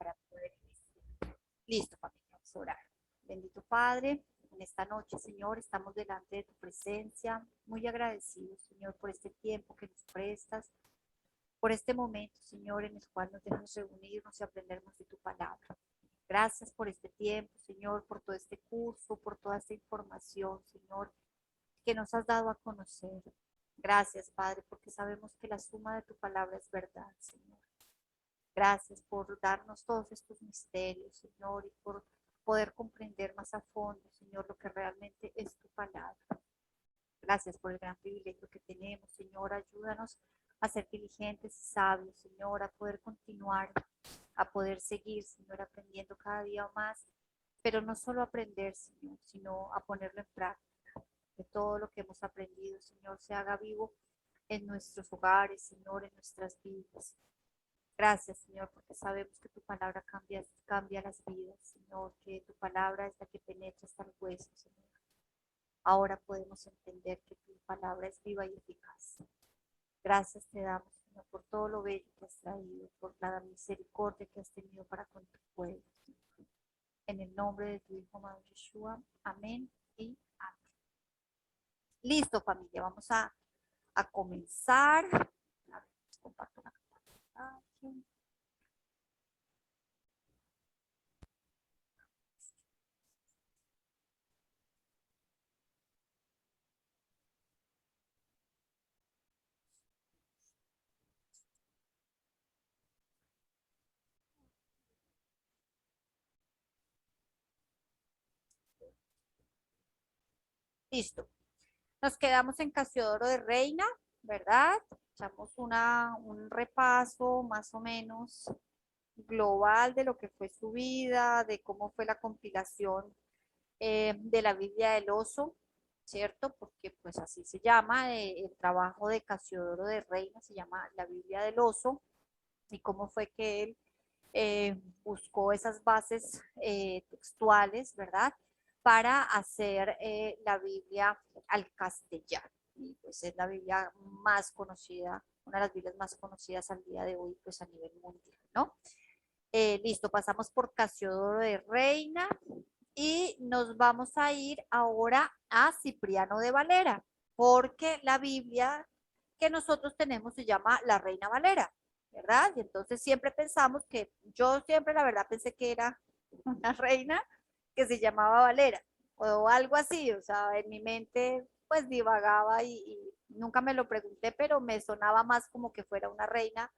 para poder iniciar. Listo, familia, vamos a orar. Bendito Padre, en esta noche, Señor, estamos delante de tu presencia, muy agradecidos, Señor, por este tiempo que nos prestas, por este momento, Señor, en el cual nos dejas reunirnos y aprender más de tu palabra. Gracias por este tiempo, Señor, por todo este curso, por toda esta información, Señor, que nos has dado a conocer. Gracias, Padre, porque sabemos que la suma de tu palabra es verdad, Señor. Gracias por darnos todos estos misterios, Señor, y por poder comprender más a fondo, Señor, lo que realmente es tu palabra. Gracias por el gran privilegio que tenemos, Señor. Ayúdanos a ser diligentes y sabios, Señor, a poder continuar, a poder seguir, Señor, aprendiendo cada día más, pero no solo aprender, Señor, sino a ponerlo en práctica. Que todo lo que hemos aprendido, Señor, se haga vivo en nuestros hogares, Señor, en nuestras vidas. Gracias, Señor, porque sabemos que tu palabra cambia las vidas, Señor, que tu palabra es la que penetra hasta el hueso, Señor. Ahora podemos entender que tu palabra es viva y eficaz. Gracias te damos, Señor, por todo lo bello que has traído, por la misericordia que has tenido para con tu pueblo. En el nombre de tu Hijo, amado Yeshua. Amén y amén. Listo, familia, vamos a comenzar. A ver, comparto la pantalla. Listo. Nos quedamos en Casiodoro de Reina, ¿verdad? Echamos un repaso más o menos global de lo que fue su vida, de cómo fue la compilación de la Biblia del Oso, ¿cierto? Porque pues así se llama, el trabajo de Casiodoro de Reina se llama la Biblia del Oso, y cómo fue que él buscó esas bases textuales, ¿verdad? Para hacer la Biblia al castellano. Y pues es la Biblia más conocida, una de las Biblias más conocidas al día de hoy, pues a nivel mundial, ¿no? Listo, pasamos por Casiodoro de Reina y nos vamos a ir ahora a Cipriano de Valera, porque la Biblia que nosotros tenemos se llama la Reina Valera, ¿verdad? Y entonces siempre pensamos que, yo siempre la verdad pensé que era una reina que se llamaba Valera o algo así, o sea, en mi mente pues divagaba y nunca me lo pregunté, pero me sonaba más como que fuera una reina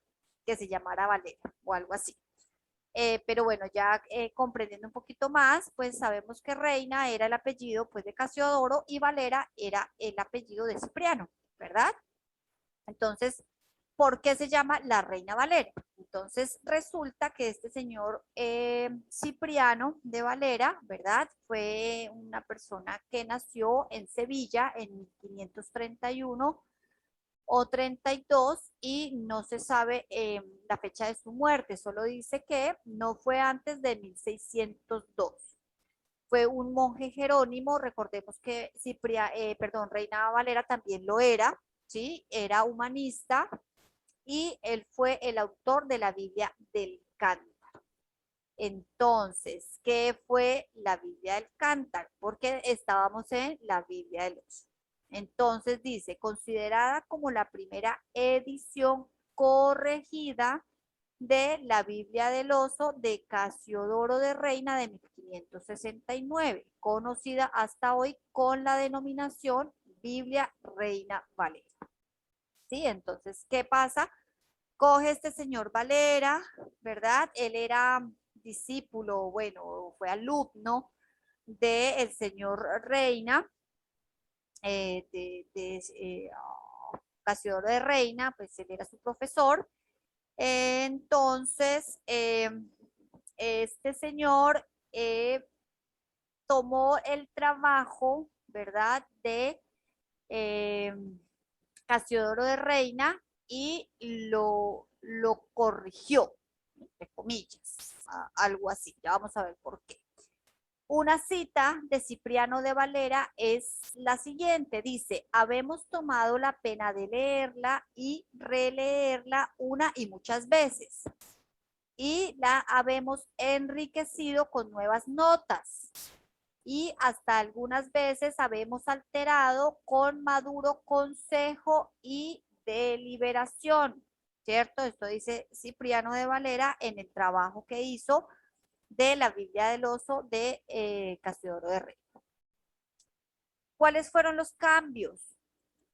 que se llamara Valera o algo así. Pero bueno, ya comprendiendo un poquito más, pues sabemos que Reina era el apellido pues de Casiodoro y Valera era el apellido de Cipriano, ¿verdad? Entonces, ¿por qué se llama la Reina Valera? Entonces, resulta que este señor Cipriano de Valera, ¿verdad? Fue una persona que nació en Sevilla en 1531 o 32 y no se sabe la fecha de su muerte, solo dice que no fue antes de 1602. Fue un monje jerónimo, recordemos que Reina Valera también lo era, ¿sí? Era humanista y él fue el autor de la Biblia del Cántaro. Entonces, ¿qué fue la Biblia del Cántaro? Porque estábamos en la Biblia de los. Entonces dice, considerada como la primera edición corregida de la Biblia del Oso de Casiodoro de Reina de 1569, conocida hasta hoy con la denominación Biblia Reina Valera. ¿Sí? Entonces, ¿qué pasa? Coge este señor Valera, ¿verdad? Él era discípulo, bueno, fue alumno del señor Reina, Casiodoro de Reina, pues él era su profesor. Entonces, este señor tomó el trabajo, ¿verdad? De eh, Casiodoro de Reina y lo corrigió, entre comillas, algo así. Ya vamos a ver por qué. Una cita de Cipriano de Valera es la siguiente, dice, habemos tomado la pena de leerla y releerla una y muchas veces. y la habemos enriquecido con nuevas notas y hasta algunas veces habemos alterado con maduro consejo y deliberación, ¿cierto? Esto dice Cipriano de Valera en el trabajo que hizo de la Biblia del Oso de Casiodoro de Rey. ¿Cuáles fueron los cambios?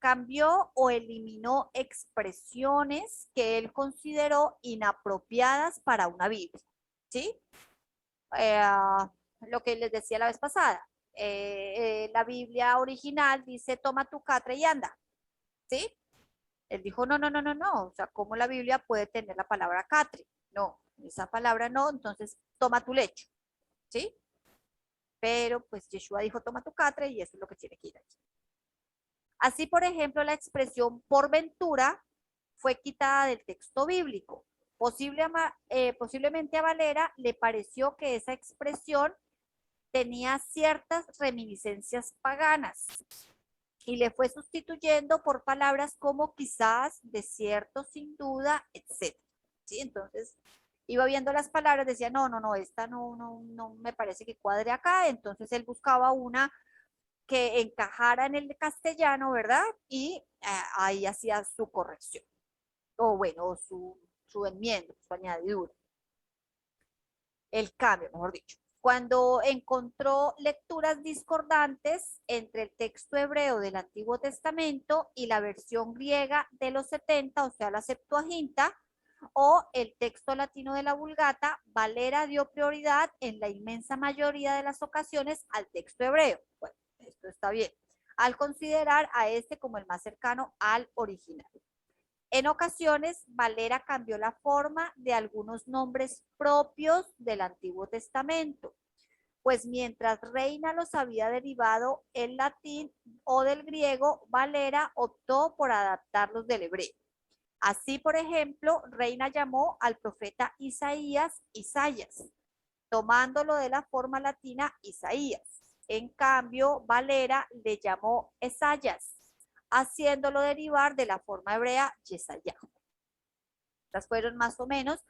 Cambió o eliminó expresiones que él consideró inapropiadas para una Biblia, ¿sí? Eh, lo que les decía la vez pasada, la Biblia original dice toma tu catre y anda, ¿sí? Él dijo no, no, no, no, no, o sea, ¿cómo la Biblia puede tener la palabra catre? No, esa palabra no, entonces toma tu lecho, ¿sí? Pero pues Yeshua dijo toma tu catre y eso es lo que tiene que ir allí. Así, por ejemplo, la expresión por ventura fue quitada del texto bíblico. Posiblemente a Valera le pareció que esa expresión tenía ciertas reminiscencias paganas y le fue sustituyendo por palabras como quizás, de cierto, sin duda, etc. ¿Sí? Entonces, iba viendo las palabras, decía, no, no, no, esta no me parece que cuadre acá, entonces él buscaba una que encajara en el castellano, ¿verdad? Y ahí hacía su corrección, o bueno, su enmienda, su añadidura, el cambio, mejor dicho. Cuando encontró lecturas discordantes entre el texto hebreo del Antiguo Testamento y la versión griega de los 70, o sea, la Septuaginta, o el texto latino de la Vulgata, Valera dio prioridad en la inmensa mayoría de las ocasiones al texto hebreo. Bueno, esto está bien, al considerar a este como el más cercano al original. En ocasiones, Valera cambió la forma de algunos nombres propios del Antiguo Testamento, pues mientras Reina los había derivado el latín o del griego, Valera optó por adaptarlos del hebreo. Así, por ejemplo, Reina llamó al profeta Isaías Isaías, tomándolo de la forma latina Isaías. En cambio, Valera le llamó Esayas, haciéndolo derivar de la forma hebrea Yesayahu. Estas fueron más o menos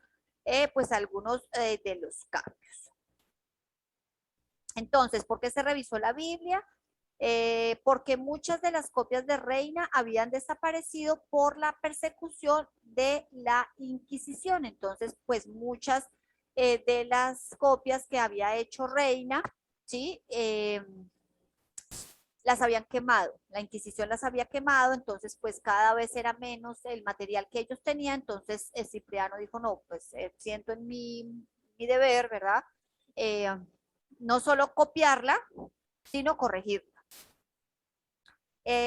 pues algunos de los cambios. Entonces, ¿por qué se revisó la Biblia? Porque muchas de las copias de Reina habían desaparecido por la persecución de la Inquisición. Entonces, pues muchas de las copias que había hecho Reina, ¿sí? Las habían quemado, la Inquisición las había quemado, entonces pues cada vez era menos el material que ellos tenían, entonces Cipriano dijo, no, pues siento en mi deber, ¿verdad? Eh, no solo copiarla, sino corregirla.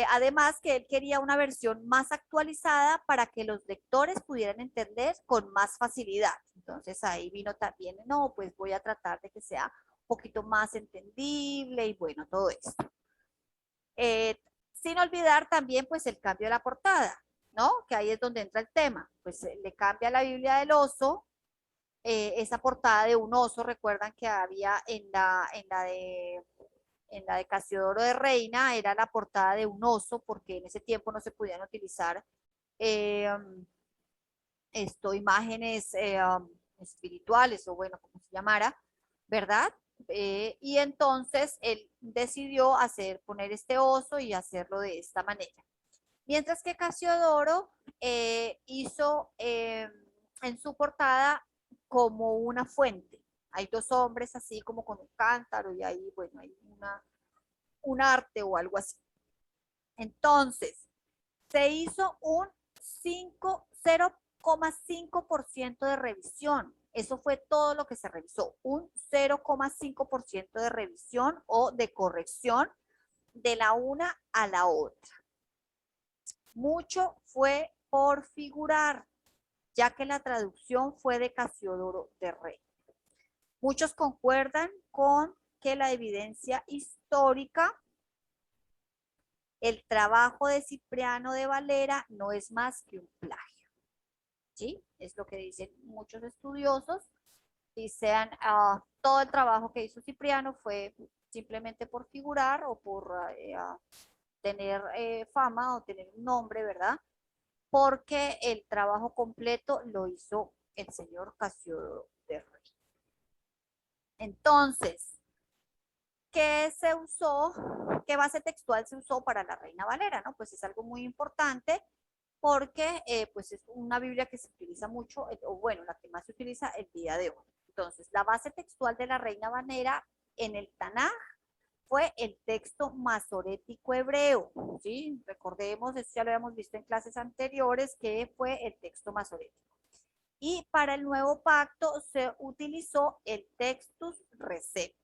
Además que él quería una versión más actualizada para que los lectores pudieran entender con más facilidad. Entonces ahí vino también, no, pues voy a tratar de que sea un poquito más entendible y bueno, todo esto. Sin olvidar también pues el cambio de la portada, ¿no? Que ahí es donde entra el tema. Pues le cambia la Biblia del oso, esa portada de un oso, recuerdan que había en la de Casiodoro de Reina, era la portada de un oso, porque en ese tiempo no se podían utilizar eh, imágenes espirituales, o bueno, como se llamara, ¿verdad? Y entonces él decidió poner este oso y hacerlo de esta manera. Mientras que Casiodoro hizo en su portada como una fuente. Hay dos hombres así como con un cántaro y ahí, bueno, hay un arte o algo así. Entonces, se hizo un 0,5% de revisión. Eso fue todo lo que se revisó, un 0,5% de revisión o de corrección de la una a la otra. Mucho fue por figurar, ya que la traducción fue de Casiodoro de Rey. Muchos concuerdan con que la evidencia histórica, el trabajo de Cipriano de Valera no es más que un plagio. ¿Sí? Es lo que dicen muchos estudiosos. Dicen, todo el trabajo que hizo Cipriano fue simplemente por figurar o por tener fama o tener un nombre, ¿verdad? Porque el trabajo completo lo hizo el señor Casiodoro de Reina. Entonces, ¿qué se usó? ¿Qué base textual se usó para la Reina Valera? ¿No? Pues es algo muy importante porque pues es una Biblia que se utiliza mucho, o bueno, la que más se utiliza el día de hoy. Entonces, la base textual de la Reina Valera en el Tanaj fue el texto masorético hebreo, ¿sí? Recordemos, esto ya lo habíamos visto en clases anteriores, que fue el texto masorético. Y para el nuevo pacto se utilizó el Textus Receptus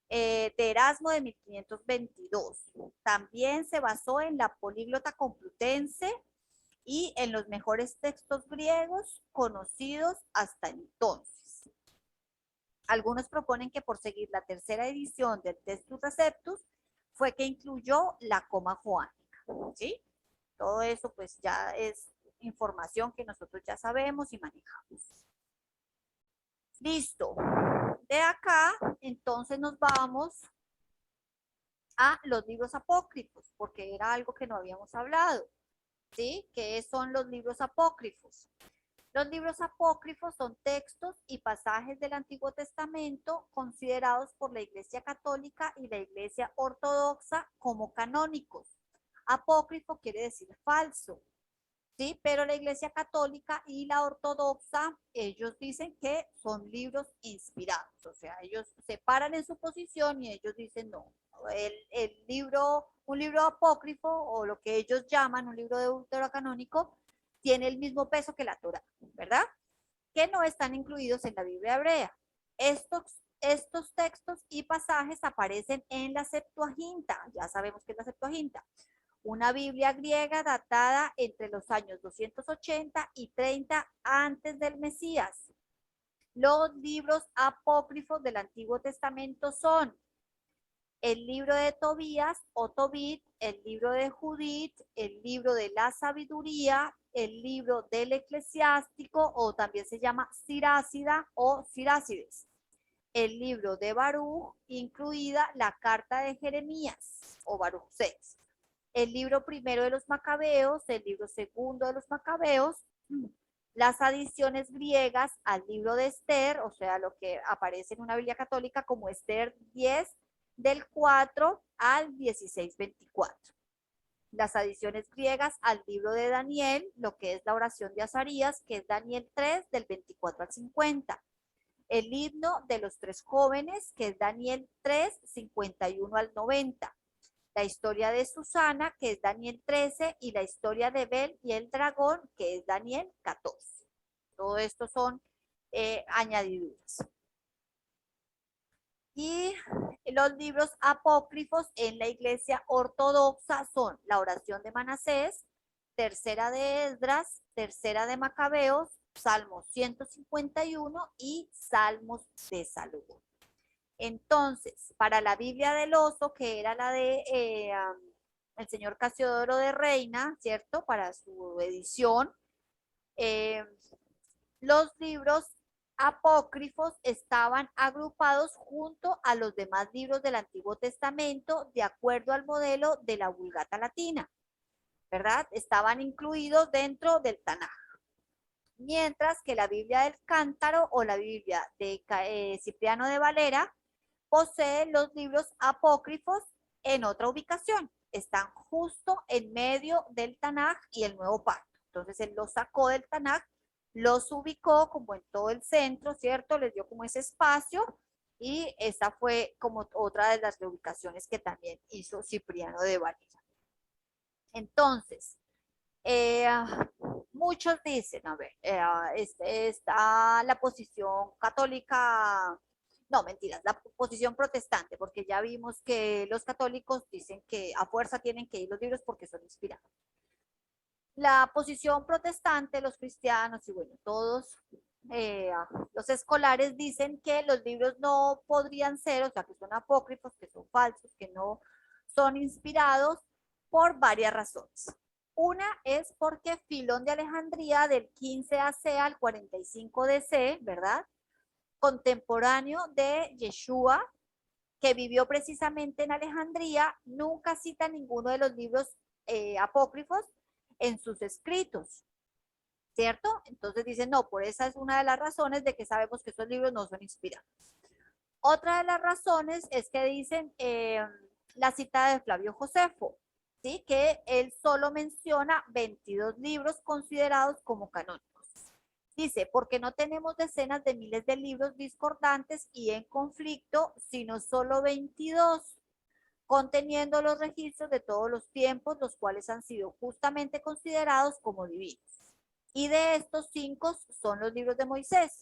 de Erasmo de 1522. También se basó en la políglota complutense y en los mejores textos griegos conocidos hasta entonces. Algunos proponen que por seguir la tercera edición del Textus Receptus fue que incluyó la coma joánica, ¿sí? Todo eso pues ya es información que nosotros ya sabemos y manejamos. Listo. De acá, entonces nos vamos a los libros apócrifos, porque era algo que no habíamos hablado, ¿sí? ¿Qué son los libros apócrifos? Los libros apócrifos son textos y pasajes del Antiguo Testamento considerados por la Iglesia Católica y la Iglesia Ortodoxa como canónicos. Apócrifo quiere decir falso, ¿sí? Pero la Iglesia Católica y la Ortodoxa, ellos dicen que son libros inspirados, o sea, ellos se paran en su posición y ellos dicen no. El libro, un libro apócrifo o lo que ellos llaman un libro deuterocanónico, tiene el mismo peso que la Torá, ¿verdad? Que no están incluidos en la Biblia hebrea. Estos textos y pasajes aparecen en la Septuaginta, ya sabemos que es la Septuaginta, una Biblia griega datada entre los años 280 y 30 antes del Mesías. Los libros apócrifos del Antiguo Testamento son el libro de Tobías o Tobit, el libro de Judith, el libro de la sabiduría, el libro del eclesiástico o también se llama Sirácida o Sirácides, el libro de Baruch, incluida la carta de Jeremías o Baruch 6, el libro primero de los Macabeos, el libro segundo de los Macabeos, las adiciones griegas al libro de Esther, o sea, lo que aparece en una Biblia católica como Esther 10, del 4 al 16:24. Las adiciones griegas al libro de Daniel, lo que es la oración de Azarías, que es Daniel 3, del 24 al 50. El himno de los tres jóvenes, que es Daniel 3, 51 al 90. La historia de Susana, que es Daniel 13, y la historia de Bel y el dragón, que es Daniel 14. Todo esto son añadiduras. Y los libros apócrifos en la iglesia ortodoxa son la oración de Manasés, tercera de Esdras, tercera de Macabeos, Salmos 151 y Salmos de Salomón. Entonces, para la Biblia del Oso, que era la de el señor Casiodoro de Reina, ¿cierto? Para su edición, eh, los libros apócrifos estaban agrupados junto a los demás libros del Antiguo Testamento de acuerdo al modelo de la Vulgata Latina, ¿verdad? Estaban incluidos dentro del Tanaj. Mientras que la Biblia del Cántaro o la Biblia de Cipriano de Valera posee los libros apócrifos en otra ubicación. Están justo en medio del Tanaj y el Nuevo Pacto. Entonces él los sacó del Tanaj, los ubicó como en todo el centro, ¿cierto? Les dio como ese espacio y esa fue como otra de las reubicaciones que también hizo Cipriano de Valera. Entonces, eh, muchos dicen, a ver, está la posición católica, no, mentiras, la posición protestante, porque ya vimos que los católicos dicen que a fuerza tienen que ir los libros porque son inspirados. La posición protestante, los cristianos y bueno, todos los escolares dicen que los libros no podrían ser, o sea, que son apócrifos, que son falsos, que no son inspirados por varias razones. Una es porque Filón de Alejandría del 15 AC al 45 DC, ¿verdad? Contemporáneo de Yeshua, que vivió precisamente en Alejandría, nunca cita ninguno de los libros apócrifos en sus escritos. ¿cierto? Entonces dicen, no, por esa es una de las razones de que sabemos que estos libros no son inspirados. Otra de las razones es que dicen la cita de Flavio Josefo, ¿sí? Que él solo menciona 22 libros considerados como canónicos. Dice, porque no tenemos decenas de miles de libros discordantes y en conflicto, sino solo 22, conteniendo los registros de todos los tiempos, los cuales han sido justamente considerados como divinos. Y de estos 5 son los libros de Moisés.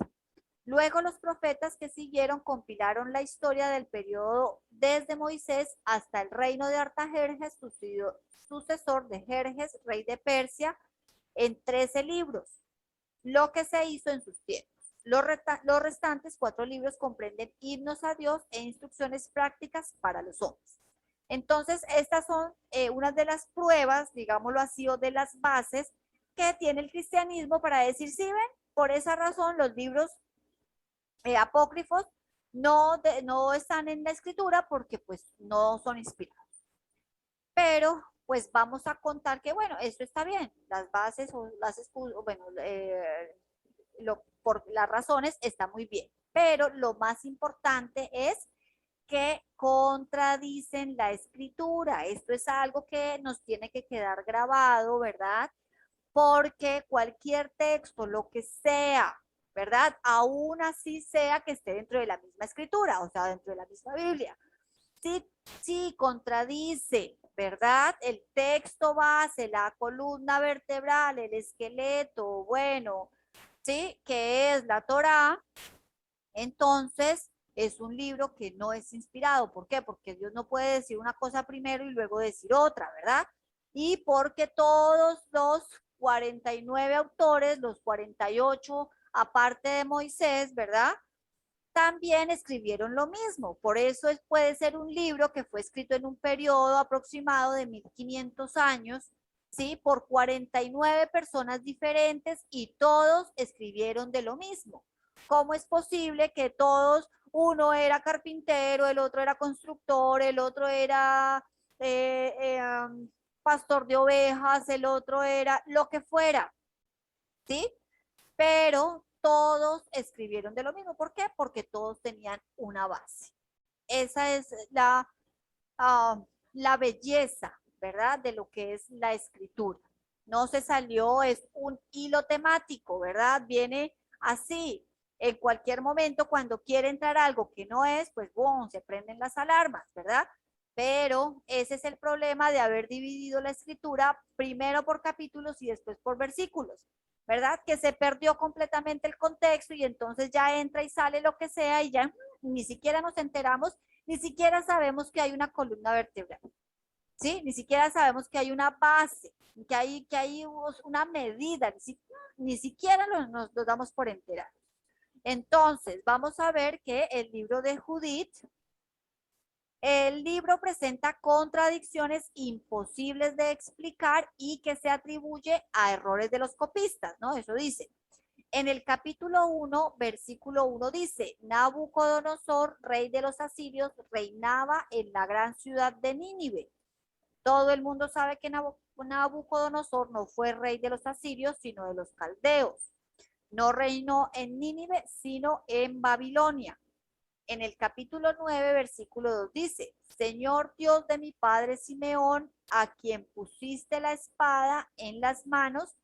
Luego los profetas que siguieron compilaron la historia del periodo desde Moisés hasta el reino de Artajerjes, sucesor de Jerjes, rey de Persia, en 13 libros, lo que se hizo en sus tiempos. Los restantes 4 libros comprenden himnos a Dios e instrucciones prácticas para los hombres. Entonces, estas son unas de las pruebas, digámoslo así, o de las bases que tiene el cristianismo para decir, sí, ven, por esa razón los libros apócrifos no están en la escritura porque pues no son inspirados. Pero pues vamos a contar que bueno, esto está bien, las bases o las bueno, por las razones está muy bien, pero lo más importante es que contradicen la escritura. Esto es algo que nos tiene que quedar grabado, ¿verdad? Porque cualquier texto, lo que sea, ¿verdad? Aún así sea que esté dentro de la misma escritura, o sea, dentro de la misma Biblia. Sí, sí, contradice, ¿verdad? El texto base, la columna vertebral, el esqueleto, bueno, ¿sí? Que es la Torá, entonces es un libro que no es inspirado. ¿Por qué? Porque Dios no puede decir una cosa primero y luego decir otra, ¿verdad? Y porque todos los 49 autores, los 48, aparte de Moisés, ¿verdad? También escribieron lo mismo. Por eso puede ser un libro que fue escrito en un periodo aproximado de 1500 años, ¿sí? Por 49 personas diferentes y todos escribieron de lo mismo. ¿Cómo es posible que todos, uno era carpintero, el otro era constructor, el otro era eh, eh, pastor de ovejas, el otro era lo que fuera, ¿sí? Pero todos escribieron de lo mismo. ¿Por qué? Porque todos tenían una base. Esa es la belleza, ¿verdad? De lo que es la escritura. No se salió, es un hilo temático, ¿verdad? Viene así. En cualquier momento, cuando quiere entrar algo que no es, pues boom, se prenden las alarmas, ¿verdad? Pero ese es el problema de haber dividido la escritura primero por capítulos y después por versículos, ¿verdad? Que se perdió completamente el contexto y entonces ya entra y sale lo que sea y ya ni siquiera nos enteramos, ni siquiera sabemos que hay una columna vertebral, ¿sí? Ni siquiera sabemos que hay una base, que hay una medida, ni siquiera nos damos por enterar. Entonces, vamos a ver que el libro de Judith, el libro presenta contradicciones imposibles de explicar y que se atribuye a errores de los copistas, ¿no? Eso dice. En el capítulo 1, versículo 1 dice, Nabucodonosor, rey de los asirios, reinaba en la gran ciudad de Nínive. Todo el mundo sabe que Nabucodonosor no fue rey de los asirios, sino de los caldeos. No reinó en Nínive, sino en Babilonia. En el capítulo 9, versículo 2 dice, Señor Dios de mi padre Simeón, a quien pusiste la espada en las manos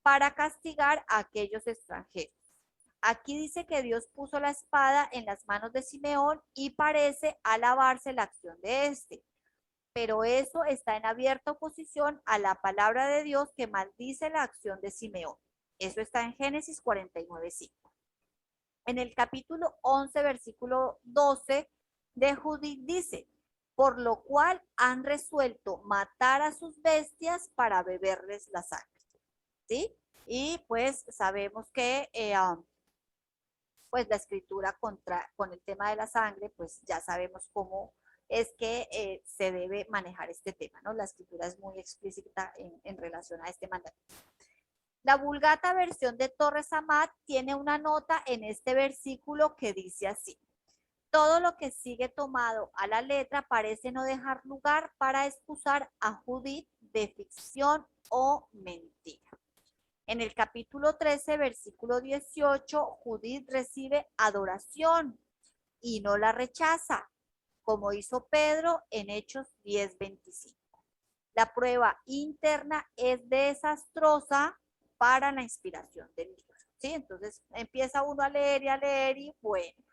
para castigar a aquellos extranjeros. Aquí dice que Dios puso la espada en las manos de Simeón y parece alabarse la acción de este. Pero eso está en abierta oposición a la palabra de Dios que maldice la acción de Simeón. Eso está en Génesis 49:5. En el capítulo 11, versículo 12 de Judith dice, por lo cual han resuelto matar a sus bestias para beberles la sangre. ¿Sí? Y pues sabemos que pues la escritura con el tema de la sangre, pues ya sabemos cómo es que se debe manejar este tema, ¿no? La escritura es muy explícita en relación a este mandato. La Vulgata versión de Torres Amat tiene una nota en este versículo que dice así. Todo lo que sigue tomado a la letra parece no dejar lugar para excusar a Judith de ficción o mentira. En el capítulo 13, versículo 18, Judith recibe adoración y no la rechaza, como hizo Pedro en Hechos 10:25. La prueba interna es desastrosa para la inspiración del libro, ¿sí? Entonces empieza uno a leer y bueno,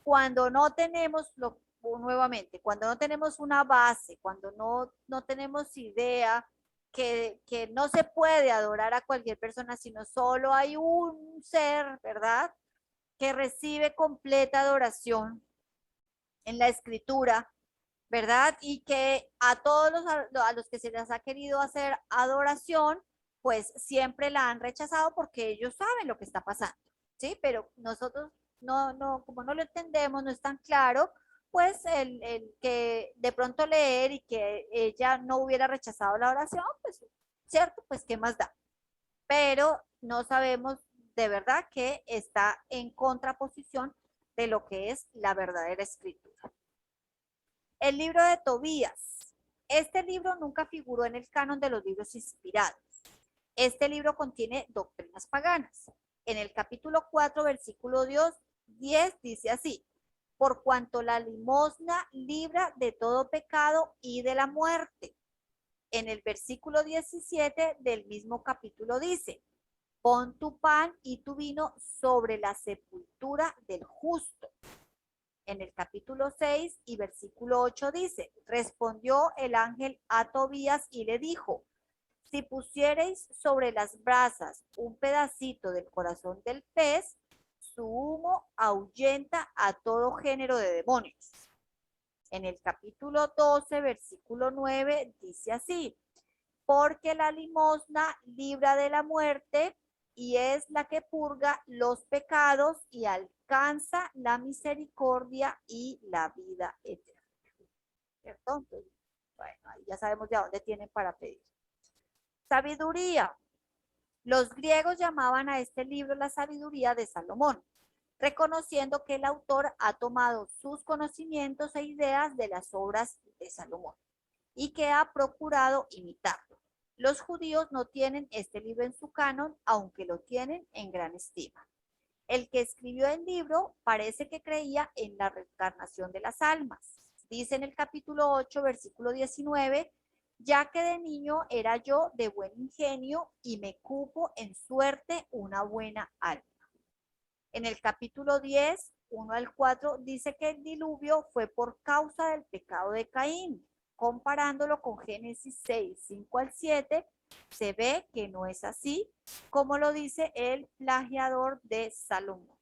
cuando no tenemos nuevamente, cuando no tenemos una base, cuando no tenemos idea que no se puede adorar a cualquier persona, sino solo hay un ser, ¿verdad? Que recibe completa adoración en la escritura, ¿verdad? Y que a todos a los que se les ha querido hacer adoración, pues siempre la han rechazado porque ellos saben lo que está pasando, ¿sí? Pero nosotros como no lo entendemos, no es tan claro, pues el que de pronto leer y que ella no hubiera rechazado la oración, pues, ¿cierto? Pues, ¿qué más da? Pero no sabemos de verdad que está en contraposición de lo que es la verdadera escritura. El libro de Tobías. Este libro nunca figuró en el canon de los libros inspirados. Este libro contiene doctrinas paganas. En el capítulo 4, versículo 10 dice así: por cuanto la limosna libra de todo pecado y de la muerte. En el versículo 17 del mismo capítulo dice: pon tu pan y tu vino sobre la sepultura del justo. En el capítulo 6 y versículo 8 dice: respondió el ángel a Tobías y le dijo: si pusiereis sobre las brasas un pedacito del corazón del pez, su humo ahuyenta a todo género de demonios. En el capítulo 12, versículo 9 dice así: porque la limosna libra de la muerte y es la que purga los pecados y alcanza la misericordia y la vida eterna. ¿Cierto? Entonces, bueno, ahí ya sabemos de dónde tienen para pedir. Sabiduría. Los griegos llamaban a este libro la sabiduría de Salomón, reconociendo que el autor ha tomado sus conocimientos e ideas de las obras de Salomón y que ha procurado imitarlo. Los judíos no tienen este libro en su canon, aunque lo tienen en gran estima. El que escribió el libro parece que creía en la reencarnación de las almas. Dice en el capítulo 8, versículo 19, ya que de niño era yo de buen ingenio y me cupo en suerte una buena alma. En el capítulo 10, 1 al 4, dice que el diluvio fue por causa del pecado de Caín. Comparándolo con Génesis 6, 5 al 7, se ve que no es así, como lo dice el plagiador de Salomón.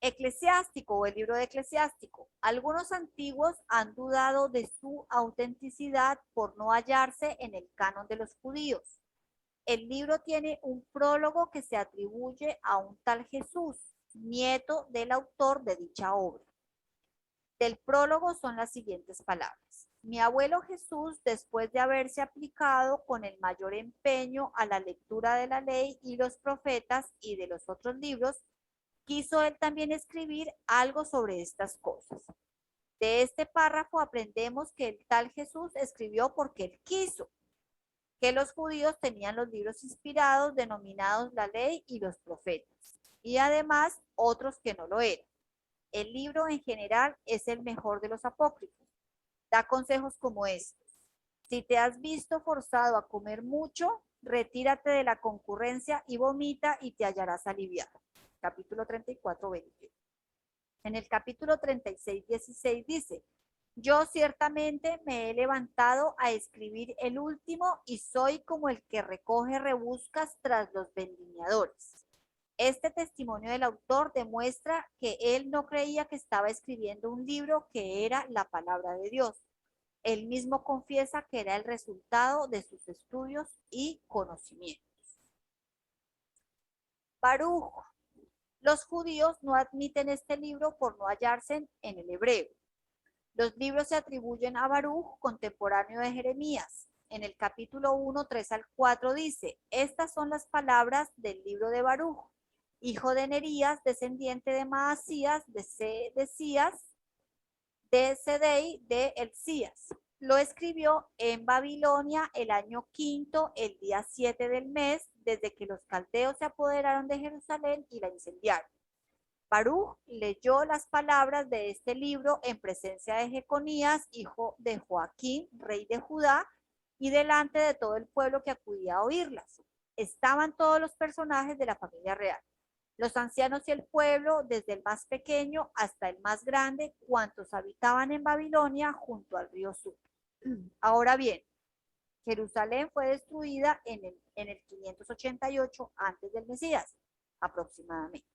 Eclesiástico o el libro de Eclesiástico. Algunos antiguos han dudado de su autenticidad por no hallarse en el canon de los judíos. El libro tiene un prólogo que se atribuye a un tal Jesús, nieto del autor de dicha obra. Del prólogo son las siguientes palabras: mi abuelo Jesús, después de haberse aplicado con el mayor empeño a la lectura de la ley y los profetas y de los otros libros, quiso él también escribir algo sobre estas cosas. De este párrafo aprendemos que el tal Jesús escribió porque él quiso, que los judíos tenían los libros inspirados denominados la ley y los profetas, y además otros que no lo eran. El libro en general es el mejor de los apócrifos. Da consejos como estos: si te has visto forzado a comer mucho, retírate de la concurrencia y vomita y te hallarás aliviado. Capítulo 34, 20. En el capítulo 36, 16 dice: yo ciertamente me he levantado a escribir el último y soy como el que recoge rebuscas tras los vendimiadores. Este testimonio del autor demuestra que él no creía que estaba escribiendo un libro que era la palabra de Dios. Él mismo confiesa que era el resultado de sus estudios y conocimientos. Baruch. Los judíos no admiten este libro por no hallarse en el hebreo. Los libros se atribuyen a Baruch, contemporáneo de Jeremías. En el capítulo 1, 3 al 4 dice: estas son las palabras del libro de Baruch, hijo de Nerías, descendiente de Maasías, de Sedecías, de Sedei, de Elcías. lo escribió en Babilonia el año quinto, el día 7 del mes, desde que los caldeos se apoderaron de Jerusalén y la incendiaron. Baruch leyó las palabras de este libro en presencia de Jeconías, hijo de Joaquín, rey de Judá, y delante de todo el pueblo que acudía a oírlas. Estaban todos los personajes de la familia real, los ancianos y el pueblo, desde el más pequeño hasta el más grande, cuantos habitaban en Babilonia junto al río Sur. Ahora bien, Jerusalén fue destruida en el 588 antes del Mesías, aproximadamente.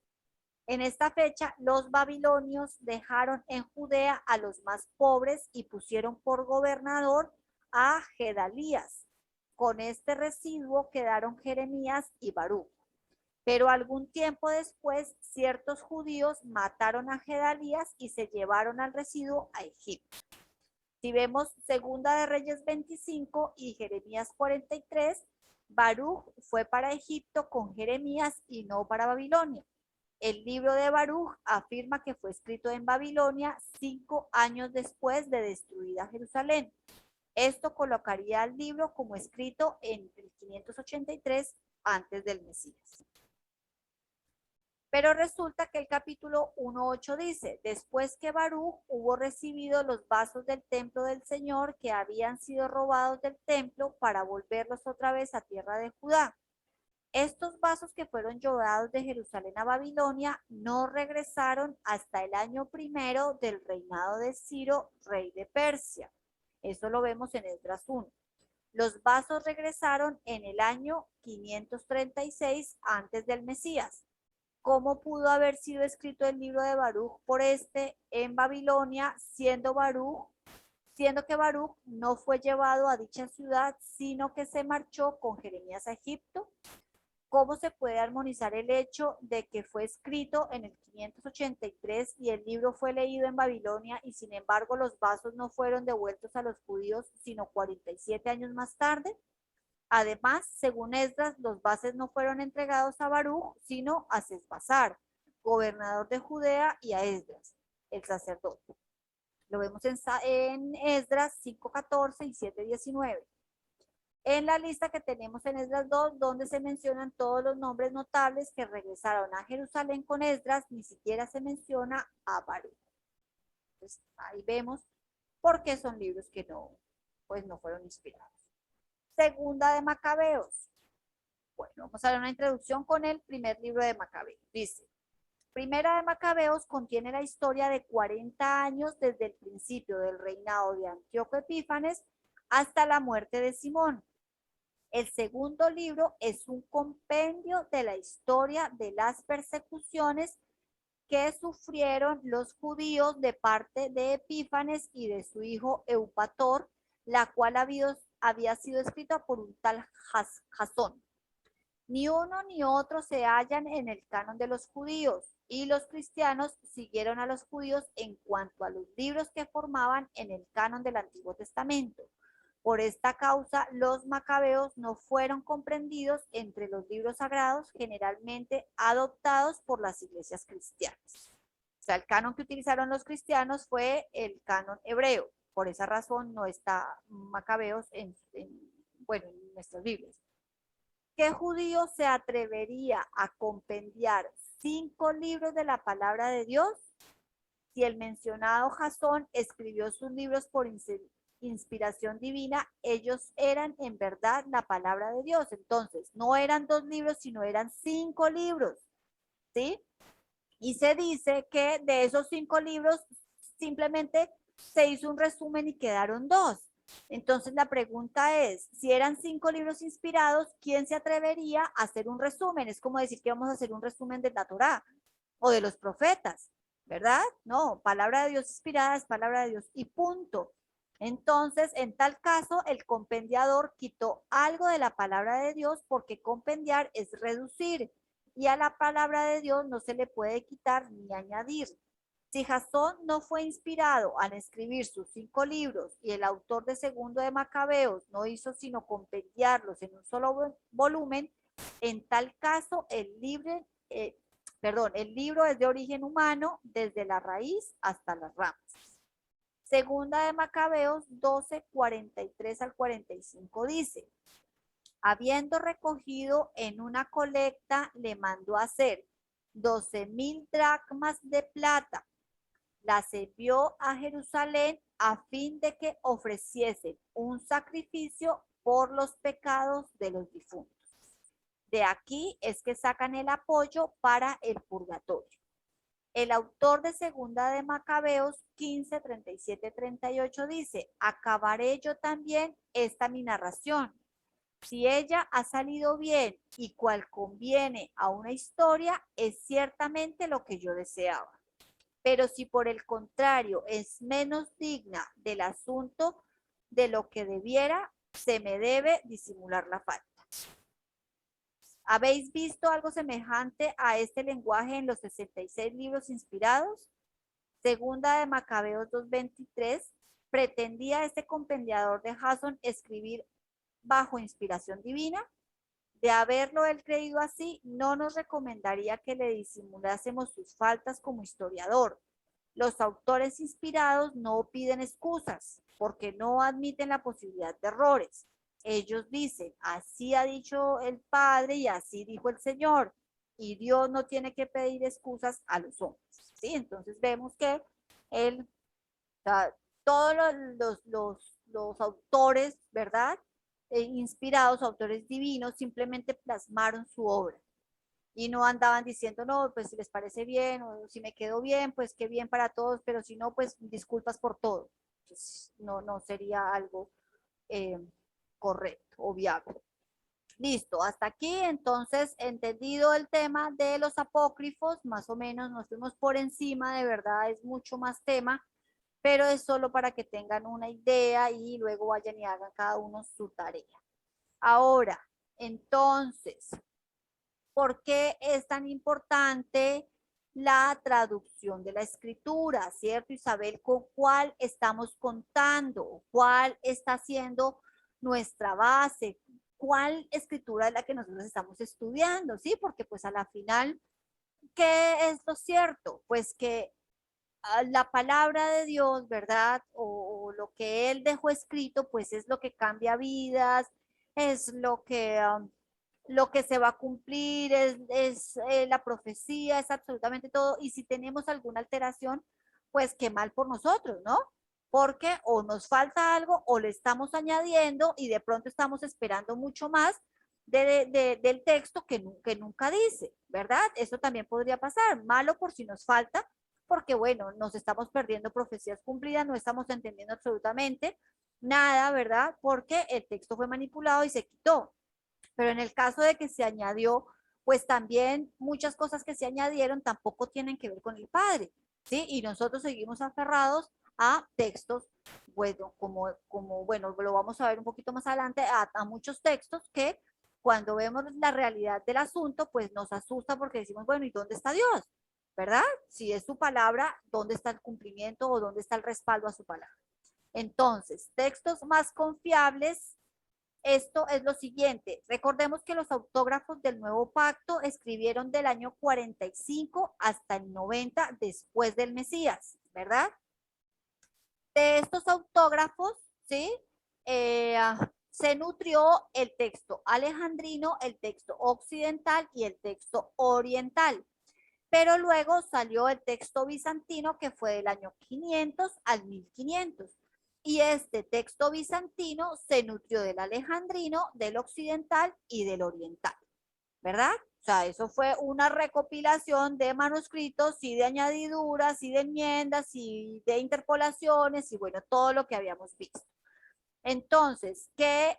En esta fecha, los babilonios dejaron en Judea a los más pobres y pusieron por gobernador a Gedalías. Con este residuo quedaron Jeremías y Baruch. Pero algún tiempo después, ciertos judíos mataron a Gedalías y se llevaron al residuo a Egipto. Si vemos Segunda de Reyes 25 y Jeremías 43, Baruch fue para Egipto con Jeremías y no para Babilonia. El libro de Baruch afirma que fue escrito en Babilonia 5 años después de destruida Jerusalén. Esto colocaría al libro como escrito en el 583 antes del Mesías. Pero resulta que el capítulo 1.8 dice, después que Baruch hubo recibido los vasos del templo del Señor que habían sido robados del templo para volverlos otra vez a tierra de Judá. Estos vasos que fueron llevados de Jerusalén a Babilonia no regresaron hasta el año primero del reinado de Ciro, rey de Persia. Eso lo vemos en Esdras 1. Los vasos regresaron en el año 536 antes del Mesías. ¿Cómo pudo haber sido escrito el libro de Baruch por en Babilonia, siendo que Baruch no fue llevado a dicha ciudad, sino que se marchó con Jeremías a Egipto? ¿Cómo se puede armonizar el hecho de que fue escrito en el 583 y el libro fue leído en Babilonia y sin embargo los vasos no fueron devueltos a los judíos sino 47 años más tarde? Además, según Esdras, los vasos no fueron entregados a Baruch, sino a Sesbazar, gobernador de Judea, y a Esdras, el sacerdote. Lo vemos en Esdras 5:14 y 7:19. En la lista que tenemos en Esdras 2, donde se mencionan todos los nombres notables que regresaron a Jerusalén con Esdras, ni siquiera se menciona a Baruch. Entonces, ahí vemos por qué son libros que pues no fueron inspirados. Segunda de Macabeos. Bueno, vamos a ver una introducción con el primer libro de Macabeos. Dice, Primera de Macabeos contiene la historia de 40 años desde el principio del reinado de Antíoco Epífanes hasta la muerte de Simón. El segundo libro es un compendio de la historia de las persecuciones que sufrieron los judíos de parte de Epífanes y de su hijo Eupator, la cual había sido escrita por un tal Jasón. Ni uno ni otro se hallan en el canon de los judíos, y los cristianos siguieron a los judíos en cuanto a los libros que formaban en el canon del Antiguo Testamento. Por esta causa, los macabeos no fueron comprendidos entre los libros sagrados generalmente adoptados por las iglesias cristianas. O sea, el canon que utilizaron los cristianos fue el canon hebreo. Por esa razón no está macabeos en nuestras Biblias. ¿Qué judío se atrevería a compendiar 5 libros de la palabra de Dios? Si el mencionado Jasón escribió sus libros por inspiración divina, ellos eran en verdad la palabra de Dios. Entonces, no eran 2 libros, sino eran 5 libros, ¿sí? Y se dice que de esos 5 libros simplemente se hizo un resumen y quedaron 2. Entonces la pregunta es, si eran 5 libros inspirados, ¿quién se atrevería a hacer un resumen? Es como decir que vamos a hacer un resumen de la Torá o de los profetas, ¿verdad? No, palabra de Dios inspirada es palabra de Dios y punto. Entonces, en tal caso, el compendiador quitó algo de la palabra de Dios porque compendiar es reducir y a la palabra de Dios no se le puede quitar ni añadir. Si Jasón no fue inspirado al escribir sus 5 libros y el autor de Segundo de Macabeos no hizo sino compendiarlos en un solo volumen, en tal caso el libro es de origen humano desde la raíz hasta las ramas. Segunda de Macabeos 12, 43 al 45 dice, habiendo recogido en una colecta, le mandó hacer 12,000 dracmas de plata. Las envió a Jerusalén a fin de que ofreciesen un sacrificio por los pecados de los difuntos. De aquí es que sacan el apoyo para el purgatorio. El autor de Segunda de Macabeos 15, 37, 38 dice, acabaré yo también esta mi narración. Si ella ha salido bien y cual conviene a una historia, es ciertamente lo que yo deseaba. Pero si por el contrario es menos digna del asunto de lo que debiera, se me debe disimular la falta. ¿Habéis visto algo semejante a este lenguaje en los 66 libros inspirados? Segunda de Macabeos 2:23, ¿pretendía este compendiador de Jasón escribir bajo inspiración divina? De haberlo él creído así, no nos recomendaría que le disimulásemos sus faltas como historiador. Los autores inspirados no piden excusas porque no admiten la posibilidad de errores. Ellos dicen, así ha dicho el Padre y así dijo el Señor. Y Dios no tiene que pedir excusas a los hombres. ¿Sí? Entonces vemos que él, o sea, todos los autores, ¿verdad? Inspirados, autores divinos, simplemente plasmaron su obra y no andaban diciendo, no, pues si les parece bien o si me quedo bien, pues qué bien para todos, pero si no, pues disculpas por todo. Pues, no sería algo eh, correcto o viable. Listo, hasta aquí entonces entendido el tema de los apócrifos, más o menos nos fuimos por encima, de verdad es mucho más tema, pero es solo para que tengan una idea y luego vayan y hagan cada uno su tarea. Ahora, entonces, ¿por qué es tan importante la traducción de la escritura? ¿Cierto, Isabel? ¿Con cuál estamos contando? ¿Cuál está siendo nuestra base? ¿Cuál escritura es la que nosotros estamos estudiando? ¿Sí? Porque pues a la final, ¿qué es lo cierto? Pues que la palabra de Dios, ¿verdad? O lo que Él dejó escrito, pues es lo que cambia vidas, es lo que se va a cumplir, es la profecía, es absolutamente todo. Y si tenemos alguna alteración, pues qué mal por nosotros, ¿no? Porque o nos falta algo o le estamos añadiendo y de pronto estamos esperando mucho más del texto que nunca dice, ¿verdad? Eso también podría pasar. Malo por si nos falta, porque bueno, nos estamos perdiendo profecías cumplidas, no estamos entendiendo absolutamente nada, ¿verdad? Porque el texto fue manipulado y se quitó. Pero en el caso de que se añadió, pues también muchas cosas que se añadieron tampoco tienen que ver con el Padre, ¿sí? Y nosotros seguimos aferrados a textos, bueno, bueno, lo vamos a ver un poquito más adelante, a muchos textos que cuando vemos la realidad del asunto, pues nos asusta porque decimos, bueno, ¿y dónde está Dios? ¿Verdad? Si es su palabra, ¿dónde está el cumplimiento o dónde está el respaldo a su palabra? Entonces, textos más confiables, esto es lo siguiente. Recordemos que los autógrafos del nuevo pacto escribieron del año 45 hasta el 90 después del Mesías, ¿verdad? De estos autógrafos, ¿sí? Se nutrió el texto alejandrino, el texto occidental y el texto oriental. Pero luego salió el texto bizantino que fue del año 500 al 1500. Y este texto bizantino se nutrió del alejandrino, del occidental y del oriental, ¿verdad? O sea, eso fue una recopilación de manuscritos y de añadiduras y de enmiendas y de interpolaciones y bueno, todo lo que habíamos visto. Entonces, ¿qué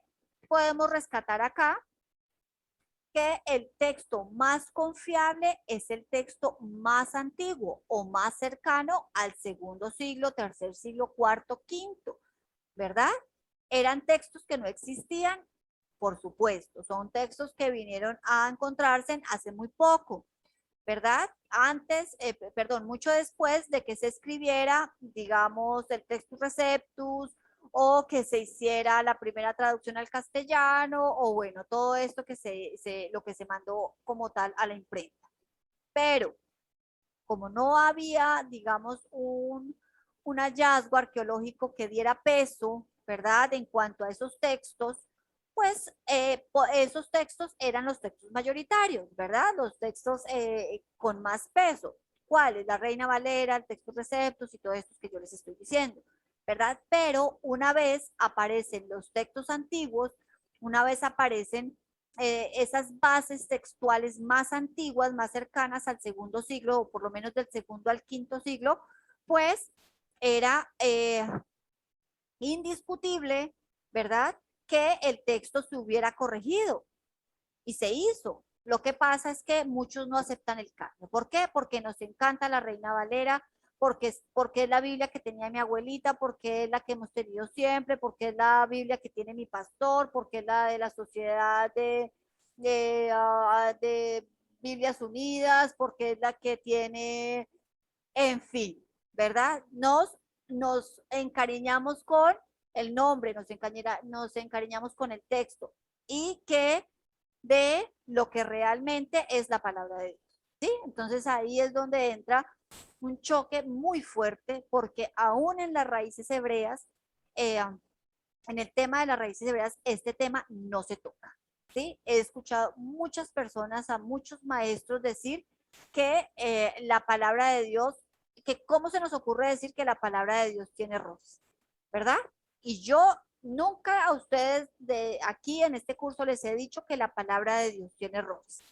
podemos rescatar acá? Que el texto más confiable es el texto más antiguo o más cercano al segundo siglo, tercer siglo, cuarto, quinto, ¿verdad? Eran textos que no existían, por supuesto, son textos que vinieron a encontrarse hace muy poco, ¿verdad? Antes, perdón, mucho después de que se escribiera, digamos, el Textus Receptus o que se hiciera la primera traducción al castellano o bueno, todo esto que lo que se mandó como tal a la imprenta. Pero como no había, digamos, un hallazgo arqueológico que diera peso, ¿verdad? En cuanto a esos textos, pues esos textos eran los textos mayoritarios, ¿verdad? Los textos con más peso. ¿Cuáles? La Reina Valera, el texto Receptus y todos estos que yo les estoy diciendo, ¿verdad? Pero una vez aparecen los textos antiguos, una vez aparecen esas bases textuales más antiguas, más cercanas al segundo siglo, o por lo menos del segundo al quinto siglo, pues era indiscutible, ¿verdad? Que el texto se hubiera corregido y se hizo. Lo que pasa es que muchos no aceptan el cambio. ¿Por qué? Porque nos encanta la Reina Valera, porque es la Biblia que tenía mi abuelita, porque es la que hemos tenido siempre, porque es la Biblia que tiene mi pastor, porque es la de la sociedad de Biblias Unidas, porque es la que tiene, en fin, ¿verdad? Nos encariñamos con el nombre, nos encariñamos con el texto y que de lo que realmente es la palabra de Dios. ¿Sí? Entonces ahí es donde entra un choque muy fuerte porque aún en las raíces hebreas, en el tema de las raíces hebreas, este tema no se toca. ¿Sí? He escuchado muchas personas, a muchos maestros decir que la palabra de Dios, que cómo se nos ocurre decir que la palabra de Dios tiene errores, ¿verdad? Y yo nunca a ustedes de aquí en este curso les he dicho que la palabra de Dios tiene errores.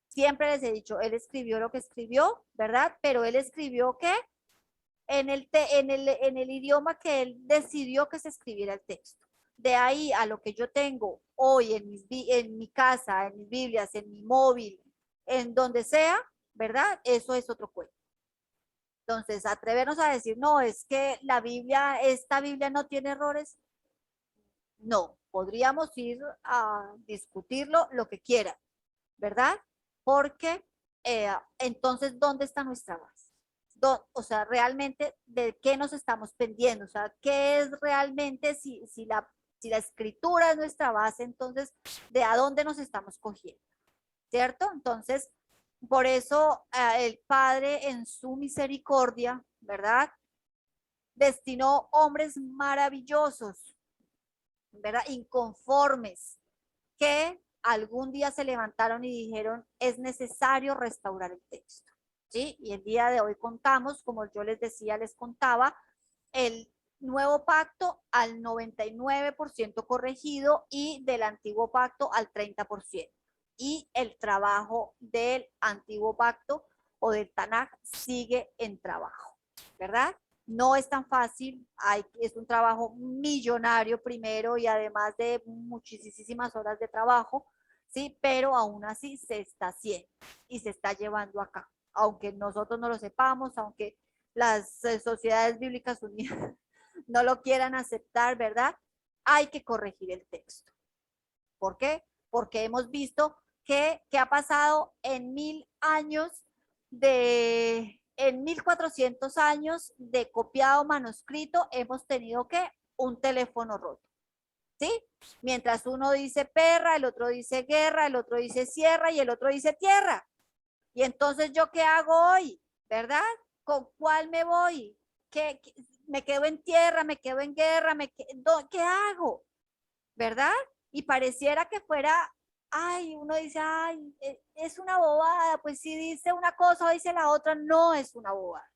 Siempre les he dicho, él escribió lo que escribió, ¿verdad? Pero él escribió que en el idioma que él decidió que se escribiera el texto. De ahí a lo que yo tengo hoy en mi casa, en mis Biblias, en mi móvil, en donde sea, ¿verdad? Eso es otro cuento. Entonces, atrevernos a decir, no, es que la Biblia, esta Biblia no tiene errores. No, podríamos ir a discutirlo lo que quieran, ¿verdad? Porque entonces, ¿dónde está nuestra base? O sea, realmente, ¿de qué nos estamos pendiendo? O sea, ¿qué es realmente si la escritura es nuestra base, entonces, ¿de a dónde nos estamos cogiendo? ¿Cierto? Entonces, por eso el Padre en su misericordia, ¿verdad? Destinó hombres maravillosos, ¿verdad? Inconformes, que algún día se levantaron y dijeron, es necesario restaurar el texto. ¿Sí? Y el día de hoy contamos, como yo les decía, les contaba, el nuevo pacto al 99% corregido y del antiguo pacto al 30%. Y el trabajo del antiguo pacto o del Tanaj sigue en trabajo, ¿verdad? No es tan fácil, es un trabajo millonario primero y además de muchísimas horas de trabajo, ¿sí? Pero aún así se está haciendo y se está llevando acá, aunque nosotros no lo sepamos, aunque las sociedades bíblicas unidas no lo quieran aceptar, ¿verdad? Hay que corregir el texto. ¿Por qué? Porque hemos visto que ha pasado en 1000 años en 1400 años de copiado manuscrito, hemos tenido que un teléfono roto. ¿Sí? Mientras uno dice perra, el otro dice guerra, el otro dice sierra y el otro dice tierra. Y entonces, ¿yo qué hago hoy? ¿Verdad? ¿Con cuál me voy? ¿Me quedo en tierra? ¿Me quedo en guerra? ¿Qué hago? ¿Verdad? Y pareciera que fuera, ay, uno dice, ay, es una bobada, pues si dice una cosa o dice la otra, no es una bobada,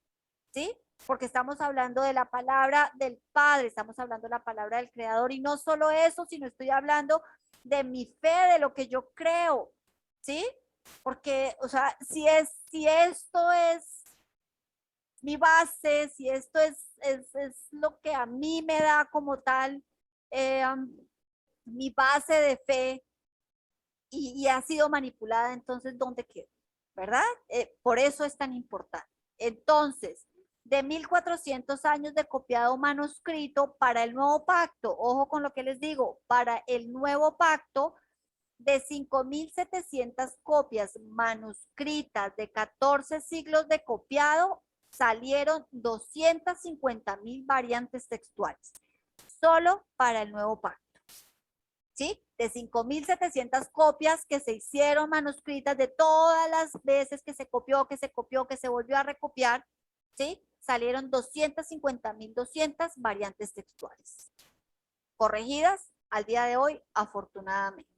¿sí? Porque estamos hablando de la palabra del Padre, estamos hablando de la palabra del Creador, y no solo eso, sino estoy hablando de mi fe, de lo que yo creo, ¿sí? Porque, o sea, si esto es mi base, si esto es lo que a mí me da como tal, mi base de fe y ha sido manipulada, entonces, ¿dónde queda? ¿Verdad? Por eso es tan importante. Entonces, de 1400 años de copiado manuscrito para el nuevo pacto, ojo con lo que les digo, para el nuevo pacto, de 5700 copias manuscritas de 14 siglos de copiado, salieron 250,000 variantes textuales, solo para el nuevo pacto. ¿Sí? De 5700 copias que se hicieron manuscritas de todas las veces que se copió, que se volvió a recopiar, ¿sí? salieron 250.200 variantes textuales, corregidas al día de hoy, afortunadamente.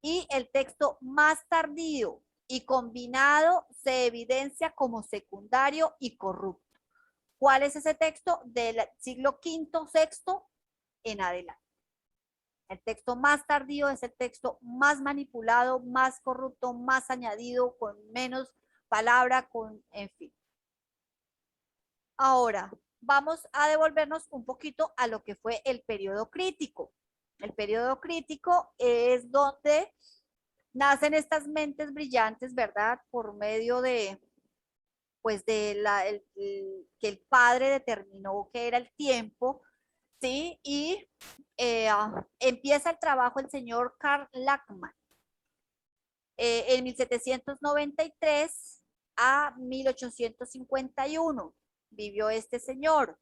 Y el texto más tardío y combinado se evidencia como secundario y corrupto. ¿Cuál es ese texto? Del siglo V, VI en adelante. El texto más tardío es el texto más manipulado, más corrupto, más añadido, con menos palabra, en fin. Ahora, vamos a devolvernos un poquito a lo que fue el periodo crítico. El periodo crítico es donde nacen estas mentes brillantes, ¿verdad? Por medio de, pues, que el padre determinó que era el tiempo, ¿sí? Y empieza el trabajo el señor Karl Lachmann en 1793 a 1851. Vivió este señor.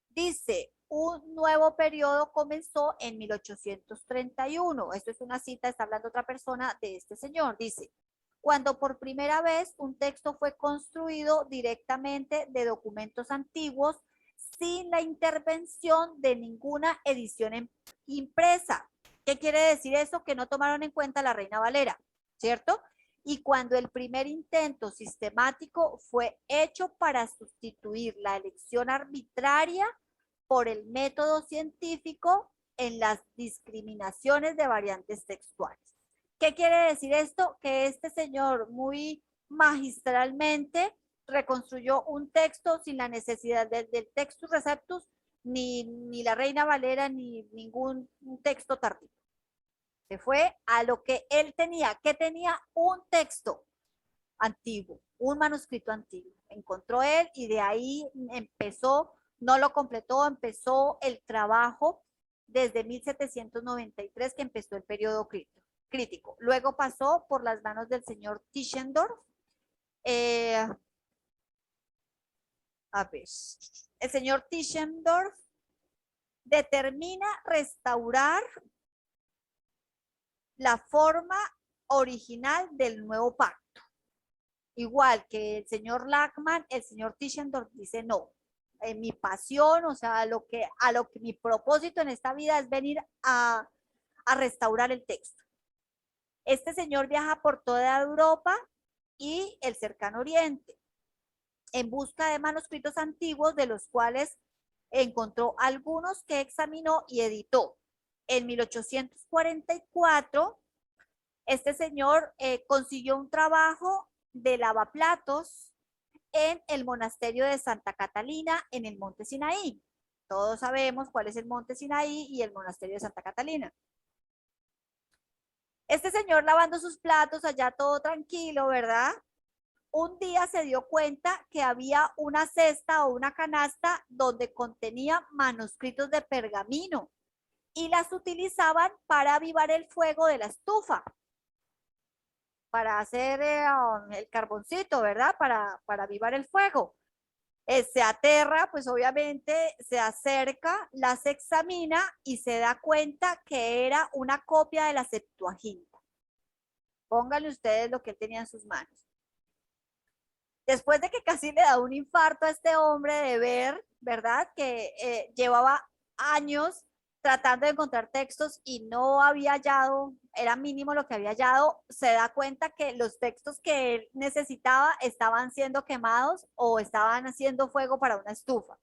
Dice, un nuevo periodo comenzó en 1831. Esto es una cita, está hablando otra persona de este señor. Dice, cuando por primera vez un texto fue construido directamente de documentos antiguos sin la intervención de ninguna edición impresa. ¿Qué quiere decir eso? Que no tomaron en cuenta la Reina Valera, ¿cierto? Y cuando el primer intento sistemático fue hecho para sustituir la elección arbitraria por el método científico en las discriminaciones de variantes textuales. ¿Qué quiere decir esto? Que este señor muy magistralmente reconstruyó un texto sin la necesidad del textus receptus, ni la Reina Valera, ni ningún texto tardío. Se fue a lo que él tenía, que tenía un texto antiguo, un manuscrito antiguo. Encontró él y de ahí empezó, no lo completó, empezó el trabajo desde 1793 que empezó el periodo crítico. Luego pasó por las manos del señor Tischendorf. A ver, el señor Tischendorf determina restaurar la forma original del nuevo pacto. Igual que el señor Lachmann, el señor Tischendorf dice no. Mi pasión, o sea, a lo que mi propósito en esta vida es venir a restaurar el texto. Este señor viaja por toda Europa y el cercano oriente en busca de manuscritos antiguos, de los cuales encontró algunos que examinó y editó. En 1844, este señor consiguió un trabajo de lavaplatos en el monasterio de Santa Catalina en el monte Sinaí. Todos sabemos cuál es el monte Sinaí y el monasterio de Santa Catalina. Este señor lavando sus platos allá todo tranquilo, ¿verdad? Un día se dio cuenta que había una cesta o una canasta donde contenía manuscritos de pergamino y las utilizaban para avivar el fuego de la estufa, para hacer el carboncito, ¿verdad? Para avivar el fuego. Se aterra, pues obviamente se acerca, las examina y se da cuenta que era una copia de la Septuaginta. Pónganle ustedes lo que él tenía en sus manos. Después de que casi le da un infarto a este hombre de ver, ¿verdad? Que llevaba años tratando de encontrar textos y no había hallado, era mínimo lo que había hallado, se da cuenta que los textos que él necesitaba estaban siendo quemados o estaban haciendo fuego para una estufa.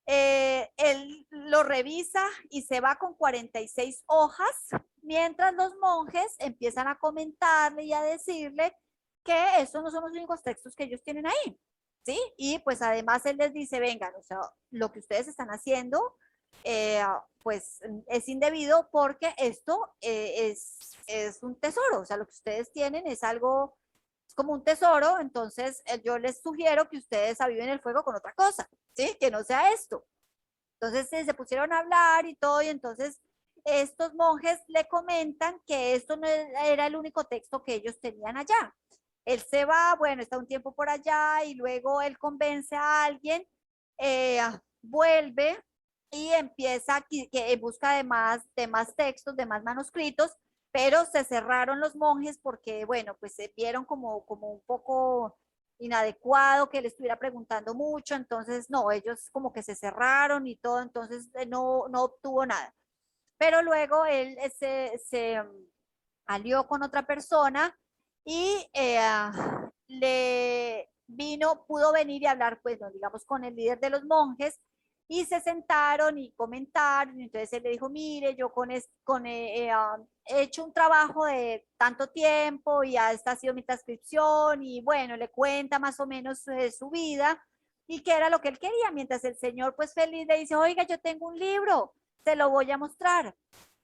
Él lo revisa y se va con 46 hojas, mientras los monjes empiezan a comentarle y a decirle que esos no son los únicos textos que ellos tienen ahí, ¿sí? Y pues además él les dice, vengan, o sea, lo que ustedes están haciendo, pues es indebido porque esto es un tesoro, o sea, lo que ustedes tienen es algo, es como un tesoro, entonces yo les sugiero que ustedes aviven el fuego con otra cosa, ¿sí? Que no sea esto. Entonces se pusieron a hablar y todo, y entonces estos monjes le comentan que esto no era el único texto que ellos tenían allá. Él se va, bueno, está un tiempo por allá y luego él convence a alguien, vuelve y empieza en busca de más textos, de más manuscritos, pero se cerraron los monjes porque, bueno, pues se vieron como un poco inadecuado, que él estuviera preguntando mucho, entonces no, ellos como que se cerraron y todo, entonces no obtuvo nada. Pero luego él alió con otra persona y le vino, pudo venir y hablar, pues, no, digamos, con el líder de los monjes y se sentaron y comentaron. Y entonces él le dijo, mire, yo he hecho un trabajo de tanto tiempo y esta ha sido mi transcripción y bueno, le cuenta más o menos su vida y qué era lo que él quería, mientras el señor pues feliz le dice, oiga, yo tengo un libro, se lo voy a mostrar.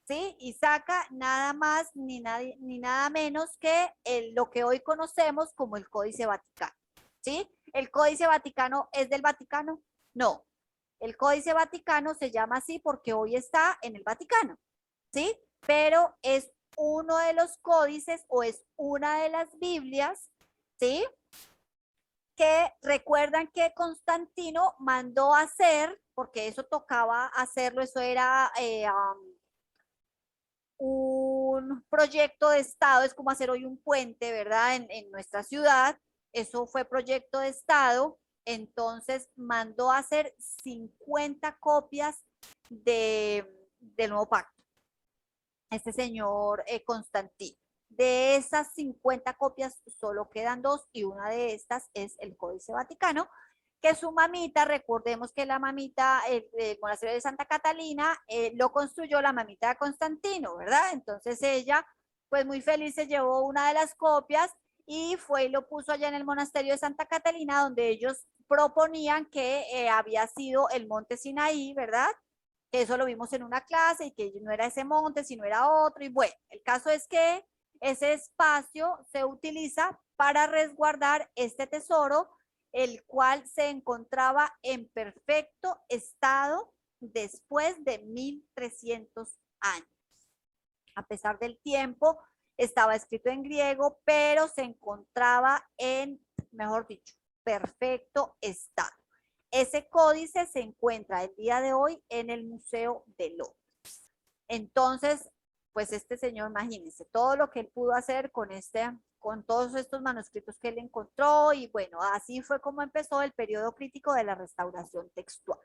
¿Sí? Y saca nada más ni nada menos que lo que hoy conocemos como el Códice Vaticano. ¿Sí? ¿El Códice Vaticano es del Vaticano? No. El Códice Vaticano se llama así porque hoy está en el Vaticano. ¿Sí? Pero es uno de los códices o es una de las Biblias, ¿sí? Que recuerdan que Constantino mandó hacer, porque eso tocaba hacerlo, eso era un proyecto de Estado, es como hacer hoy un puente, ¿verdad? En nuestra ciudad, eso fue proyecto de Estado, entonces mandó a hacer 50 copias del nuevo pacto, este señor Constantino. De esas 50 copias solo quedan dos y una de estas es el Códice Vaticano, que su mamita, recordemos que la mamita, el monasterio de Santa Catalina, lo construyó la mamita de Constantino, ¿verdad? Entonces ella, pues muy feliz, se llevó una de las copias y fue y lo puso allá en el monasterio de Santa Catalina, donde ellos proponían que había sido el monte Sinaí, ¿verdad? Que eso lo vimos en una clase y que no era ese monte, sino era otro. Y bueno, el caso es que ese espacio se utiliza para resguardar este tesoro, el cual se encontraba en perfecto estado después de 1300 años. A pesar del tiempo, estaba escrito en griego, pero se encontraba en, mejor dicho, perfecto estado. Ese códice se encuentra el día de hoy en el Museo de Londres. Entonces, pues este señor, imagínense, todo lo que él pudo hacer con todos estos manuscritos que él encontró y bueno, así fue como empezó el periodo crítico de la restauración textual.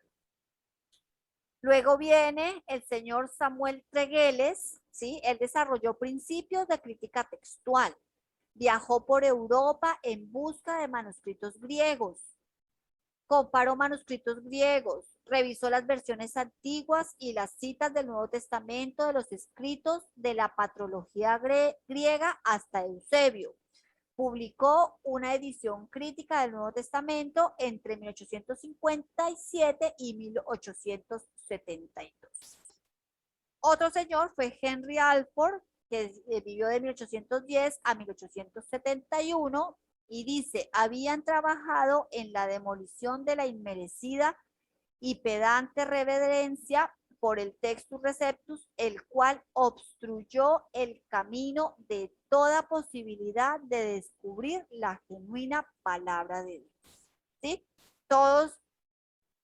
Luego viene el señor Samuel Tregelles, ¿sí? Él desarrolló principios de crítica textual. Viajó por Europa en busca de manuscritos griegos. Comparó manuscritos griegos, revisó las versiones antiguas y las citas del Nuevo Testamento de los escritos de la patrología griega hasta Eusebio. Publicó una edición crítica del Nuevo Testamento entre 1857 y 1872. Otro señor fue Henry Alford, que vivió de 1810 a 1871 y dice, habían trabajado en la demolición de la inmerecida y pedante reverencia por el Textus Receptus, el cual obstruyó el camino de toda posibilidad de descubrir la genuina palabra de Dios. ¿Sí? Todos,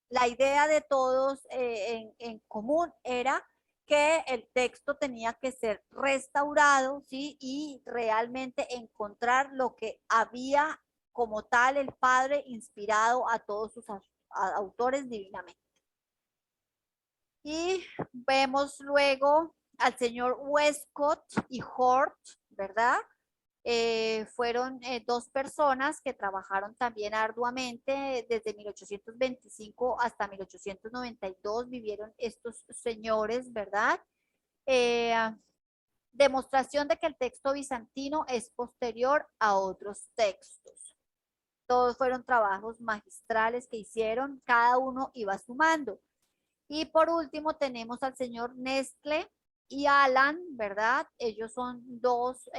la idea de todos en común era que el texto tenía que ser restaurado, ¿sí? Y realmente encontrar lo que había como tal el Padre inspirado a todos sus autores divinamente. Y vemos luego al señor Westcott y Hort, ¿verdad? Fueron dos personas que trabajaron también arduamente desde 1825 hasta 1892, vivieron estos señores, ¿verdad? Eh, Demostración de que el texto bizantino es posterior a otros textos. Todos fueron trabajos magistrales que hicieron, cada uno iba sumando. Y por último tenemos al señor Nestle y Alan, ¿verdad? Ellos son dos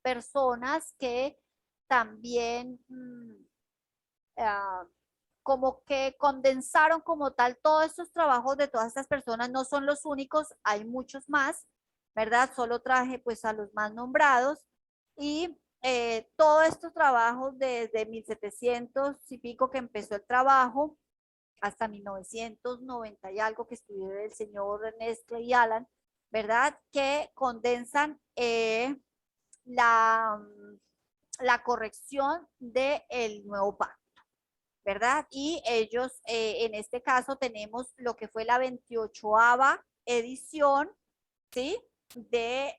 personas que también como que condensaron como tal todos estos trabajos de todas estas personas, no son los únicos, hay muchos más, ¿verdad? Solo traje pues a los más nombrados y todos estos trabajos desde 1700 y pico que empezó el trabajo hasta 1990 y algo que escribió el señor Nestle y Alan, ¿verdad? Que condensan la la corrección del nuevo pacto, ¿verdad? Y ellos, en este caso, tenemos lo que fue la 28ª edición, ¿sí? De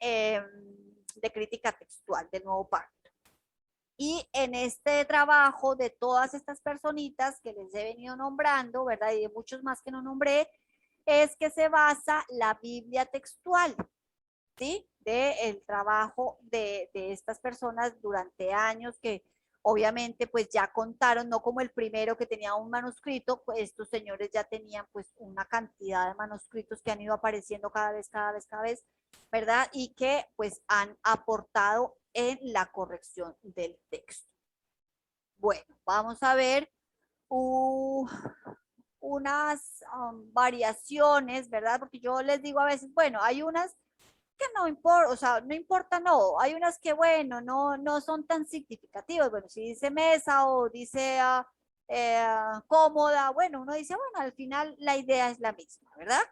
crítica textual del nuevo pacto. Y en este trabajo de todas estas personitas que les he venido nombrando, ¿verdad? Y de muchos más que no nombré, es que se basa la Biblia textual, ¿sí? Del trabajo de estas personas durante años que obviamente pues ya contaron, no como el primero que tenía un manuscrito, pues estos señores ya tenían pues una cantidad de manuscritos que han ido apareciendo cada vez, ¿verdad? Y que pues han aportado en la corrección del texto. Bueno, vamos a ver unas variaciones, ¿verdad? Porque yo les digo a veces, bueno, hay unas que no importa, o sea, no importa, no, hay unas que, bueno, no son tan significativas, bueno, si dice mesa o dice cómoda, bueno, uno dice, bueno, al final la idea es la misma, ¿verdad?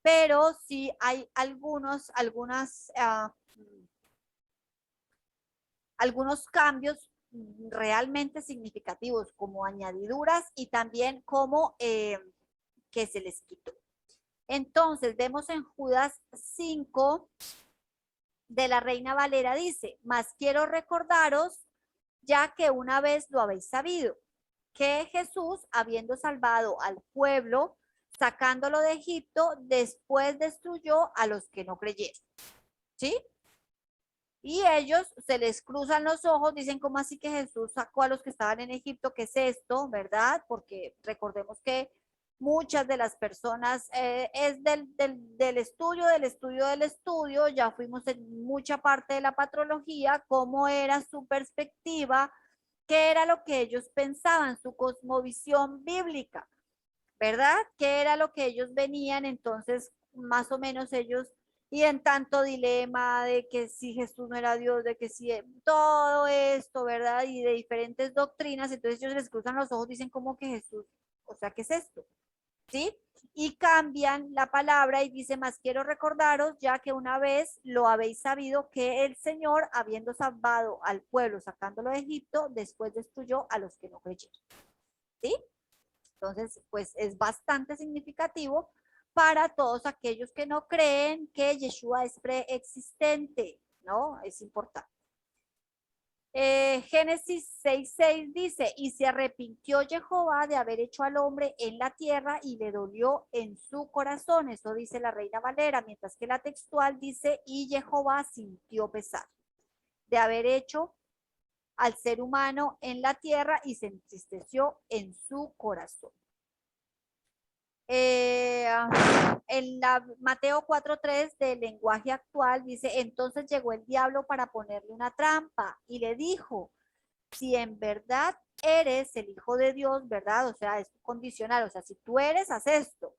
Pero sí hay algunos cambios realmente significativos como añadiduras y también como que se les quitó. Entonces, vemos en Judas 5 de la Reina Valera dice, mas quiero recordaros, ya que una vez lo habéis sabido, que Jesús, habiendo salvado al pueblo, sacándolo de Egipto, después destruyó a los que no creyeron. ¿Sí? Y ellos se les cruzan los ojos, dicen, ¿cómo así que Jesús sacó a los que estaban en Egipto? ¿Qué es esto? ¿Verdad? Porque recordemos que muchas de las personas es del estudio, ya fuimos en mucha parte de la patrología, cómo era su perspectiva, qué era lo que ellos pensaban, su cosmovisión bíblica, ¿verdad? ¿Qué era lo que ellos venían? Entonces, más o menos ellos, y en tanto dilema de que si Jesús no era Dios, de que si todo esto, ¿verdad? Y de diferentes doctrinas, entonces ellos les cruzan los ojos, dicen como que Jesús, o sea, ¿qué es esto? ¿Sí? Y cambian la palabra y dice, más quiero recordaros, ya que una vez lo habéis sabido, que el Señor, habiendo salvado al pueblo, sacándolo de Egipto, después destruyó a los que no creyeron. ¿Sí? Entonces, pues es bastante significativo para todos aquellos que no creen que Yeshua es preexistente, ¿no? Es importante. Génesis 6:6 dice, y se arrepintió Jehová de haber hecho al hombre en la tierra y le dolió en su corazón. Eso dice la Reina Valera, mientras que la textual dice, y Jehová sintió pesar de haber hecho al ser humano en la tierra y se entristeció en su corazón. En la Mateo 4:3 del lenguaje actual dice, entonces llegó el diablo para ponerle una trampa y le dijo, si en verdad eres el hijo de Dios, ¿verdad? O sea, es condicional, o sea, si tú eres, haz esto.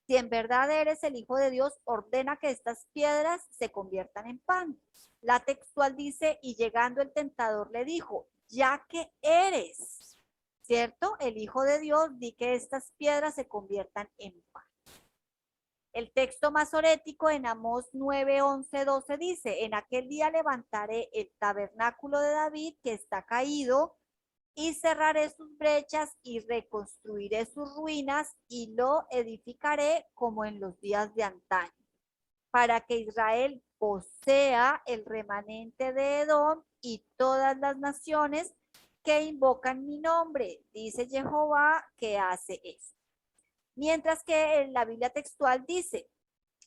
Si en verdad eres el hijo de Dios, ordena que estas piedras se conviertan en pan. La textual dice, y llegando el tentador le dijo, ya que eres, ¿cierto? El hijo de Dios, di que estas piedras se conviertan en pan. El texto masorético en Amós 9, 11, 12 dice, en aquel día levantaré el tabernáculo de David que está caído y cerraré sus brechas y reconstruiré sus ruinas y lo edificaré como en los días de antaño, para que Israel posea el remanente de Edom y todas las naciones que invocan mi nombre, dice Jehová que hace esto. Mientras que en la Biblia textual dice,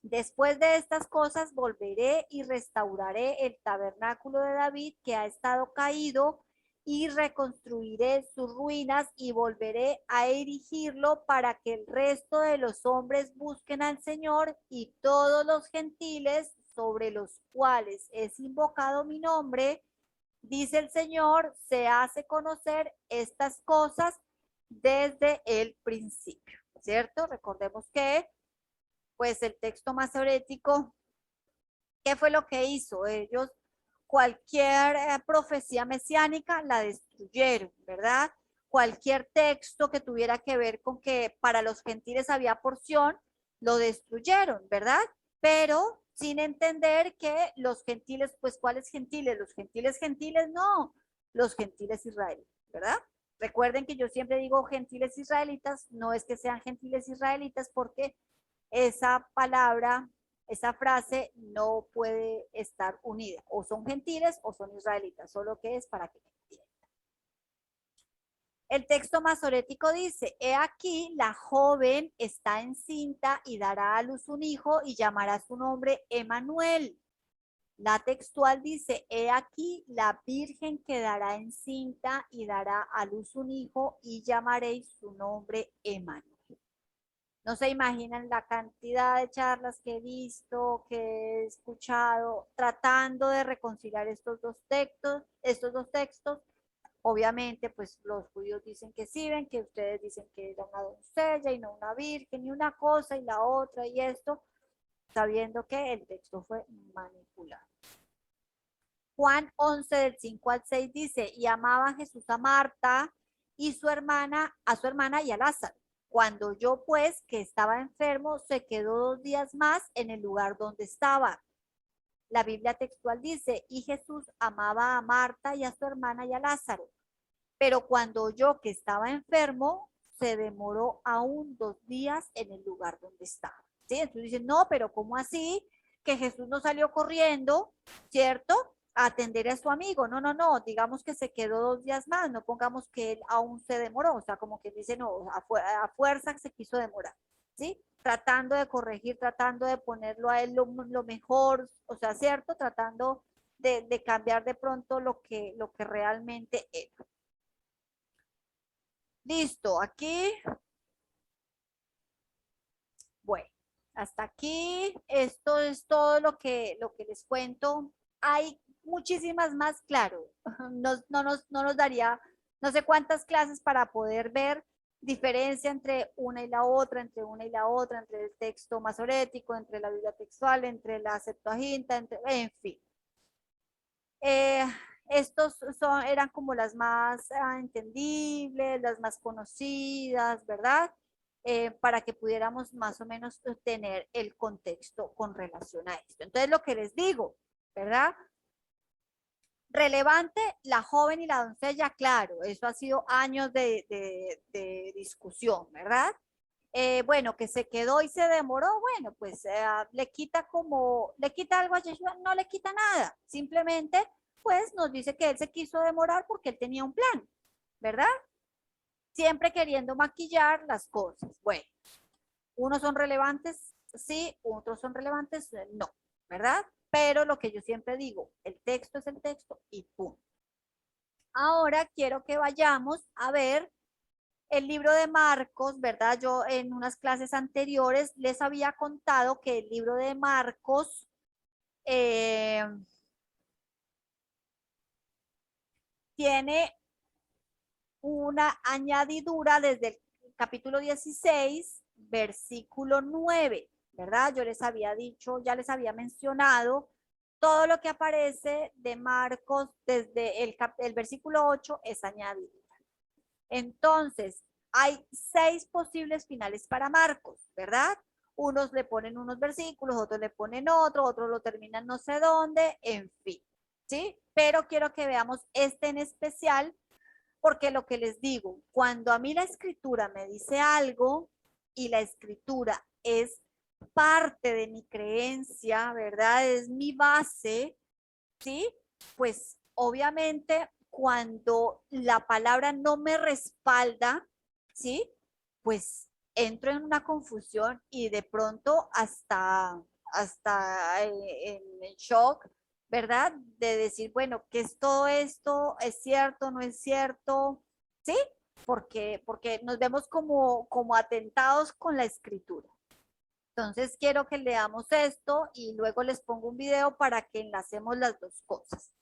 después de estas cosas volveré y restauraré el tabernáculo de David que ha estado caído y reconstruiré sus ruinas y volveré a erigirlo para que el resto de los hombres busquen al Señor y todos los gentiles sobre los cuales es invocado mi nombre, dice el Señor, se hace conocer estas cosas desde el principio, ¿cierto? Recordemos que pues el texto masorético, ¿qué fue lo que hizo? Ellos, cualquier profecía mesiánica la destruyeron, ¿verdad? Cualquier texto que tuviera que ver con que para los gentiles había porción, lo destruyeron, ¿verdad? Pero sin entender que los gentiles, pues ¿cuáles gentiles? Los gentiles no, los gentiles israelitas, ¿verdad? Recuerden que yo siempre digo gentiles israelitas, no es que sean gentiles israelitas porque esa palabra, esa frase no puede estar unida. O son gentiles o son israelitas, solo que es para que me entiendan. El texto masorético dice, he aquí la joven está encinta y dará a luz un hijo y llamará su nombre Emanuel. La textual dice, he aquí la virgen quedará encinta y dará a luz un hijo y llamaréis su nombre Emanuel. No se imaginan la cantidad de charlas que he visto, que he escuchado, tratando de reconciliar estos dos textos. Obviamente, pues los judíos dicen que sí, ven que ustedes dicen que era una doncella y no una virgen, y una cosa y la otra y esto, sabiendo que el texto fue manipulado. Juan 11 del 5 al 6 dice, y amaba Jesús a Marta y a su hermana y a Lázaro. Cuando yo pues, que estaba enfermo, se quedó 2 días más en el lugar donde estaba. La Biblia textual dice, y Jesús amaba a Marta y a su hermana y a Lázaro. Pero cuando yo, que estaba enfermo, se demoró aún 2 días en el lugar donde estaba. ¿Sí? Entonces dicen, no, pero ¿cómo así? Que Jesús no salió corriendo, ¿cierto? A atender a su amigo. No, no, no, digamos que se quedó 2 días más, no pongamos que él aún se demoró, o sea, como que dice, no, a fuerza se quiso demorar, ¿sí? Tratando de corregir, tratando de ponerlo a él lo mejor, o sea, ¿cierto? Tratando de cambiar de pronto lo que realmente era. Listo, aquí, bueno, hasta aquí, esto es todo lo que les cuento. Hay muchísimas más, claro, no nos daría no sé cuántas clases para poder ver diferencia entre una y la otra, entre el texto masorético, entre la Biblia textual, entre la Septuaginta, en fin. Eh, eran como las más entendibles, las más conocidas, ¿verdad? Para que pudiéramos más o menos tener el contexto con relación a esto. Entonces, lo que les digo, ¿verdad? Relevante, la joven y la doncella, claro, eso ha sido años de discusión, ¿verdad? Bueno, que se quedó y se demoró, bueno, pues le quita algo a Yeshua, no le quita nada, simplemente pues nos dice que él se quiso demorar porque él tenía un plan, ¿verdad? Siempre queriendo maquillar las cosas. Bueno, unos son relevantes, sí, otros son relevantes, no, ¿verdad? Pero lo que yo siempre digo, el texto es el texto y punto. Ahora quiero que vayamos a ver el libro de Marcos, ¿verdad? Yo en unas clases anteriores les había contado que el libro de Marcos tiene una añadidura desde el capítulo 16, versículo 9, ¿verdad? Yo les había dicho, ya les había mencionado todo lo que aparece de Marcos desde el versículo 8 es añadidura. Entonces, hay 6 posibles finales para Marcos, ¿verdad? Unos le ponen unos versículos, otros le ponen otros lo terminan no sé dónde, en fin, ¿sí? Pero quiero que veamos este en especial, porque lo que les digo, cuando a mí la escritura me dice algo y la escritura es parte de mi creencia, ¿verdad? Es mi base, ¿sí? Pues obviamente cuando la palabra no me respalda, ¿sí? Pues entro en una confusión y de pronto hasta en shock, ¿verdad? De decir, bueno, ¿qué es todo esto? ¿Es cierto? ¿No es cierto? ¿Sí? Porque nos vemos como atentados con la escritura. Entonces quiero que leamos esto y luego les pongo un video para que enlacemos las dos cosas.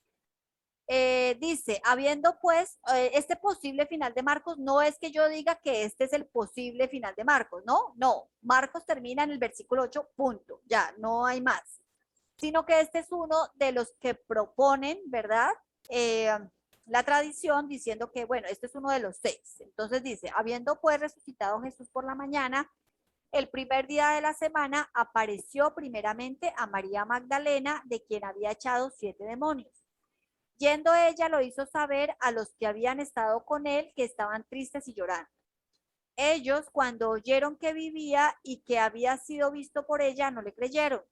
Dice, habiendo pues este posible final de Marcos, no es que yo diga que este es el posible final de Marcos, no, no, Marcos termina en el versículo 8, punto, ya, no hay más, sino que este es uno de los que proponen, ¿verdad? La tradición diciendo que, bueno, este es uno de los 6. Entonces dice, habiendo pues resucitado Jesús por la mañana, el primer día de la semana apareció primeramente a María Magdalena, de quien había echado 7 demonios. Yendo ella lo hizo saber a los que habían estado con él, que estaban tristes y llorando. Ellos, cuando oyeron que vivía y que había sido visto por ella, no le creyeron.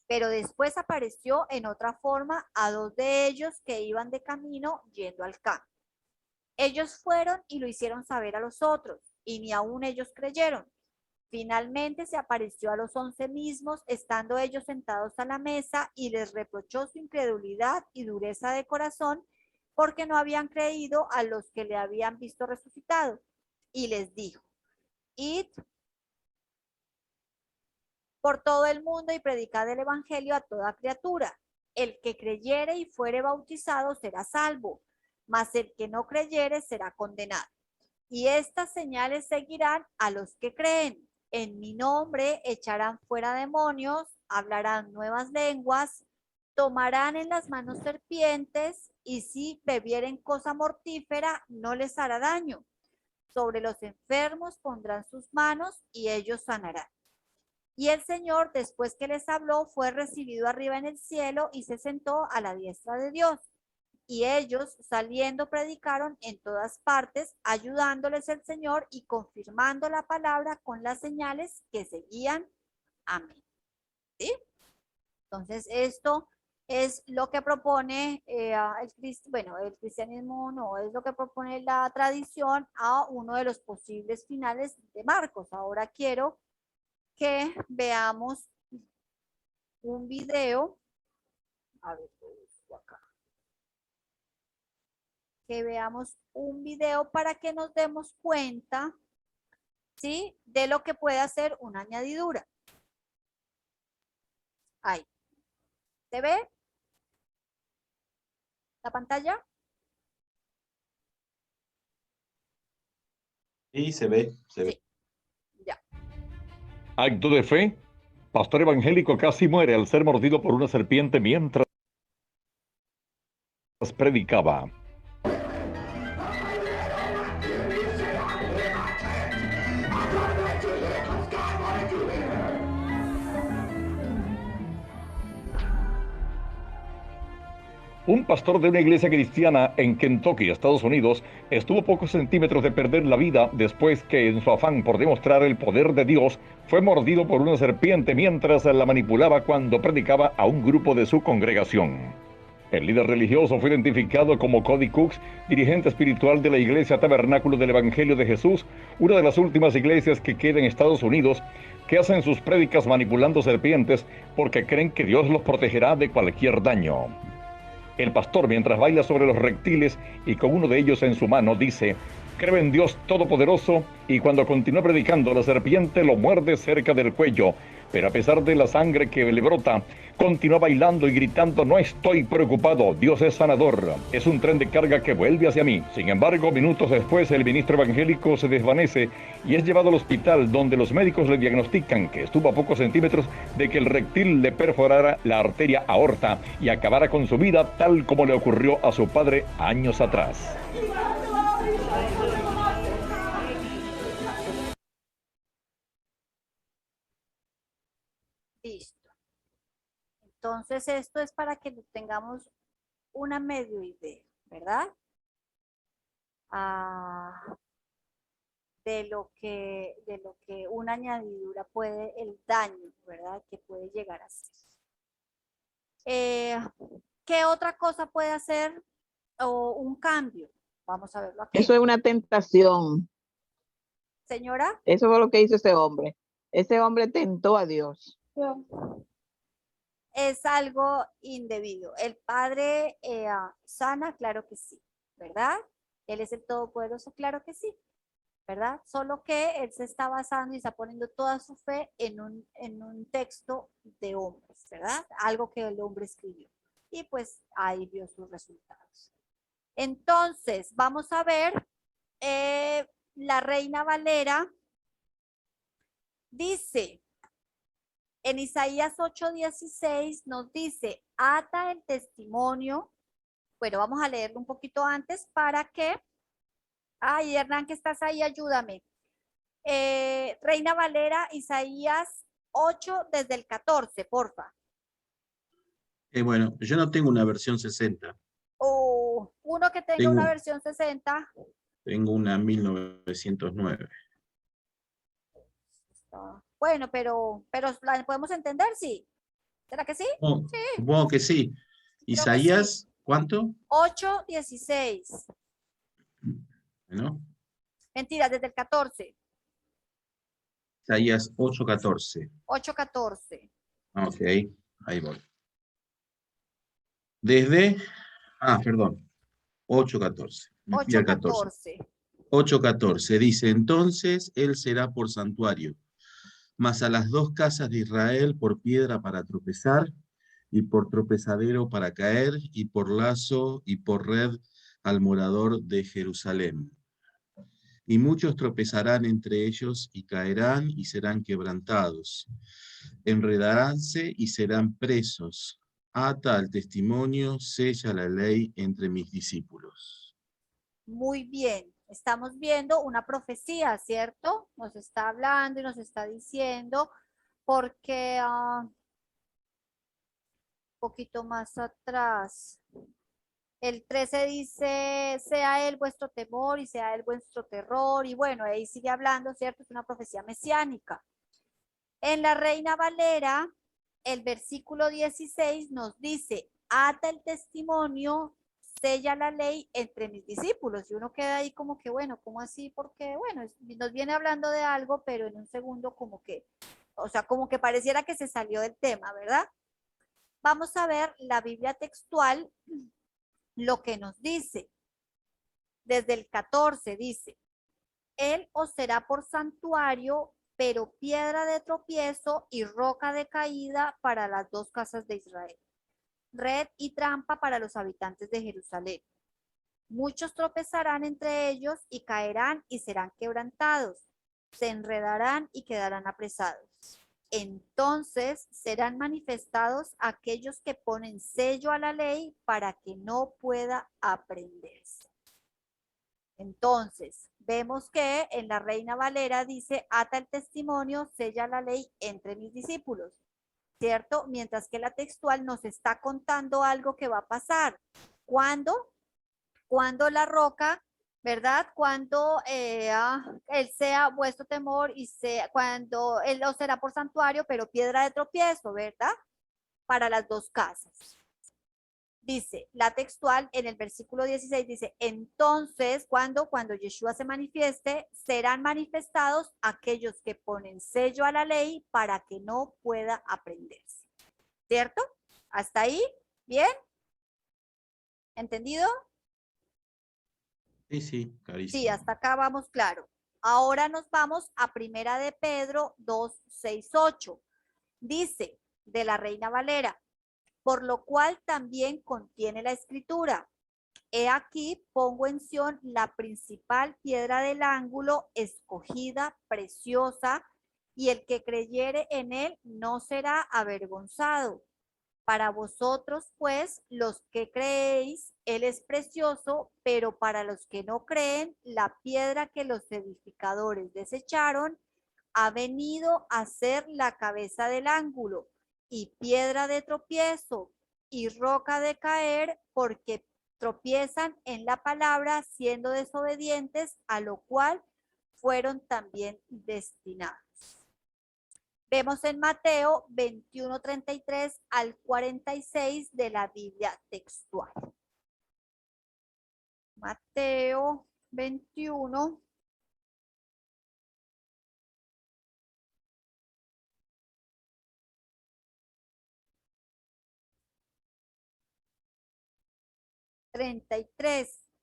Pero después apareció en otra forma a dos de ellos que iban de camino yendo al campo. Ellos fueron y lo hicieron saber a los otros, y ni aun ellos creyeron. Finalmente se apareció a los 11 mismos, estando ellos sentados a la mesa, y les reprochó su incredulidad y dureza de corazón, porque no habían creído a los que le habían visto resucitado. Y les dijo: id por todo el mundo y predicad el evangelio a toda criatura. El que creyere y fuere bautizado será salvo, mas el que no creyere será condenado. Y estas señales seguirán a los que creen. En mi nombre echarán fuera demonios, hablarán nuevas lenguas, tomarán en las manos serpientes, y si bebieren cosa mortífera no les hará daño. Sobre los enfermos pondrán sus manos y ellos sanarán. Y el Señor, después que les habló, fue recibido arriba en el cielo y se sentó a la diestra de Dios. Y ellos, saliendo, predicaron en todas partes, ayudándoles el Señor y confirmando la palabra con las señales que seguían. Amén. ¿Sí? Entonces, esto es lo que propone el cristianismo, no, es lo que propone la tradición a uno de los posibles finales de Marcos. Ahora quiero que veamos un video. A ver, acá. Que veamos un video para que nos demos cuenta, ¿sí?, de lo que puede hacer una añadidura. Ahí. ¿Se ve la pantalla? Sí, se ve, se ve. Sí, ya. Acto de fe. Pastor evangélico casi muere al ser mordido por una serpiente mientras predicaba. Un pastor de una iglesia cristiana en Kentucky, Estados Unidos, estuvo a pocos centímetros de perder la vida después que, en su afán por demostrar el poder de Dios, fue mordido por una serpiente mientras la manipulaba cuando predicaba a un grupo de su congregación. El líder religioso fue identificado como Cody Cooks, dirigente espiritual de la Iglesia Tabernáculo del Evangelio de Jesús, una de las últimas iglesias que queda en Estados Unidos, que hacen sus prédicas manipulando serpientes porque creen que Dios los protegerá de cualquier daño. El pastor, mientras baila sobre los reptiles y con uno de ellos en su mano, dice: creo en Dios Todopoderoso, y cuando continúa predicando, la serpiente lo muerde cerca del cuello, pero a pesar de la sangre que le brota, continúa bailando y gritando: no estoy preocupado, Dios es sanador, es un tren de carga que vuelve hacia mí. Sin embargo, minutos después, el ministro evangélico se desvanece y es llevado al hospital, donde los médicos le diagnostican que estuvo a pocos centímetros de que el reptil le perforara la arteria aorta y acabara con su vida, tal como le ocurrió a su padre años atrás. Listo. Entonces, esto es para que tengamos una medio idea, ¿verdad? De lo que una añadidura puede, el daño, ¿verdad?, que puede llegar a ser. ¿Qué otra cosa puede hacer o un cambio? Vamos a verlo aquí. Eso es una tentación. Señora. Eso fue lo que hizo ese hombre. Ese hombre tentó a Dios. Es algo indebido. El Padre sana, claro que sí, ¿verdad? Él es el Todopoderoso, claro que sí, ¿verdad? Solo que él se está basando y está poniendo toda su fe en un texto de hombres, ¿verdad? Algo que el hombre escribió. Y pues ahí vio sus resultados. Entonces, vamos a ver, la Reina Valera dice, en Isaías 8:16 nos dice: ata el testimonio. Bueno, vamos a leerlo un poquito antes para que... Ay, Hernán, que estás ahí, ayúdame. Reina Valera, Isaías 8 desde el 14, porfa. Bueno, yo no tengo una versión 60. O uno que tenga una Tengo, versión 60. tengo una 1909. Bueno, pero la podemos entender, sí. ¿Será que sí? Oh, Sí, supongo que sí. creo que sí. Isaías, ¿cuánto? 8:16. Bueno, Mentira, desde el 14. Isaías 8:14. 8:14. Ok, ahí voy. Desde, perdón, 8:14. Me fui al 14. 8:14. 8:14 dice, entonces él será por santuario, mas a las dos casas de Israel por piedra para tropezar, y por tropezadero para caer, y por lazo y por red al morador de Jerusalén. Y muchos tropezarán entre ellos y caerán y serán quebrantados. Enredaránse y serán presos. Ata al testimonio, sella la ley entre mis discípulos. Muy bien. Estamos viendo una profecía, ¿cierto? Nos está hablando y nos está diciendo, porque un poquito más atrás. El 13 dice, sea él vuestro temor y sea él vuestro terror. Y bueno, ahí sigue hablando, ¿cierto? Es una profecía mesiánica. En la Reina Valera, el versículo 16 nos dice, ata el testimonio, sella la ley entre mis discípulos. Y uno queda ahí como que, bueno, ¿cómo así? Porque, bueno, nos viene hablando de algo, pero en un segundo como que, o sea, como que pareciera que se salió del tema, ¿verdad? Vamos a ver la Biblia textual, lo que nos dice. Desde el 14 dice, él os será por santuario, pero piedra de tropiezo y roca de caída para las dos casas de Israel, red y trampa para los habitantes de Jerusalén. Muchos tropezarán entre ellos y caerán y serán quebrantados, se enredarán y quedarán apresados. Entonces serán manifestados aquellos que ponen sello a la ley para que no pueda aprenderse. Entonces, vemos que en la Reina Valera dice, ata el testimonio, sella la ley entre mis discípulos, ¿cierto? Mientras que la textual nos está contando algo que va a pasar. ¿Cuándo? Cuando la roca, ¿verdad? Cuando él sea vuestro temor y sea, cuando él os será por santuario, pero piedra de tropiezo, ¿verdad? Para las dos casas. Dice, la textual en el versículo 16 dice, entonces, cuando Yeshua se manifieste, serán manifestados aquellos que ponen sello a la ley para que no pueda aprenderse. ¿Cierto? ¿Hasta ahí? ¿Bien? ¿Entendido? Sí, clarísimo. Sí, hasta acá vamos claro. Ahora nos vamos a Primera de Pedro 2:6-8. Dice, de la Reina Valera, por lo cual también contiene la escritura. He aquí pongo en Sión la principal piedra del ángulo, escogida, preciosa, y el que creyere en él no será avergonzado. Para vosotros, pues, los que creéis, él es precioso, pero para los que no creen, la piedra que los edificadores desecharon ha venido a ser la cabeza del ángulo y piedra de tropiezo y roca de caer, porque tropiezan en la palabra siendo desobedientes, a lo cual fueron también destinados. Vemos en Mateo 21:33-46 de la Biblia textual. Mateo 21.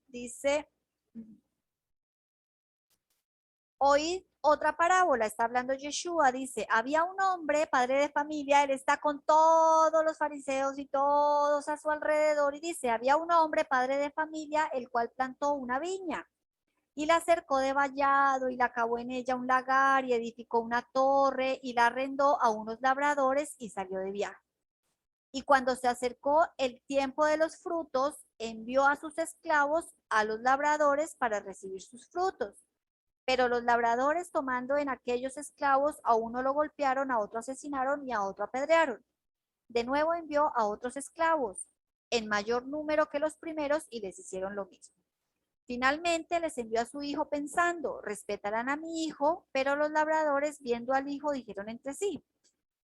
Dice, oíd otra parábola, está hablando Yeshua, dice, había un hombre, padre de familia, él está con todos los fariseos y todos a su alrededor, y dice, había un hombre, padre de familia, el cual plantó una viña y la cercó de vallado y la cavó en ella un lagar y edificó una torre y la arrendó a unos labradores y salió de viaje. Y cuando se acercó el tiempo de los frutos, envió a sus esclavos a los labradores para recibir sus frutos. Pero los labradores, tomando en aquellos esclavos, a uno lo golpearon, a otro asesinaron y a otro apedrearon. De nuevo envió a otros esclavos, en mayor número que los primeros y les hicieron lo mismo. Finalmente les envió a su hijo pensando, respetarán a mi hijo, pero los labradores viendo al hijo dijeron entre sí,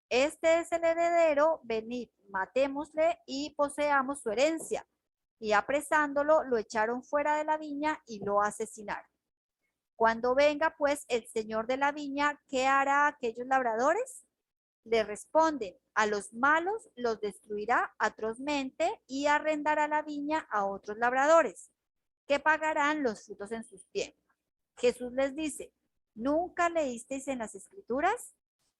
este es el heredero, venid, matémosle y poseamos su herencia. Y apresándolo, lo echaron fuera de la viña y lo asesinaron. Cuando venga pues el señor de la viña, ¿qué hará a aquellos labradores? Le responden, a los malos los destruirá atrozmente y arrendará la viña a otros labradores, que pagarán los frutos en sus tiempos. Jesús les dice, ¿nunca leísteis en las Escrituras?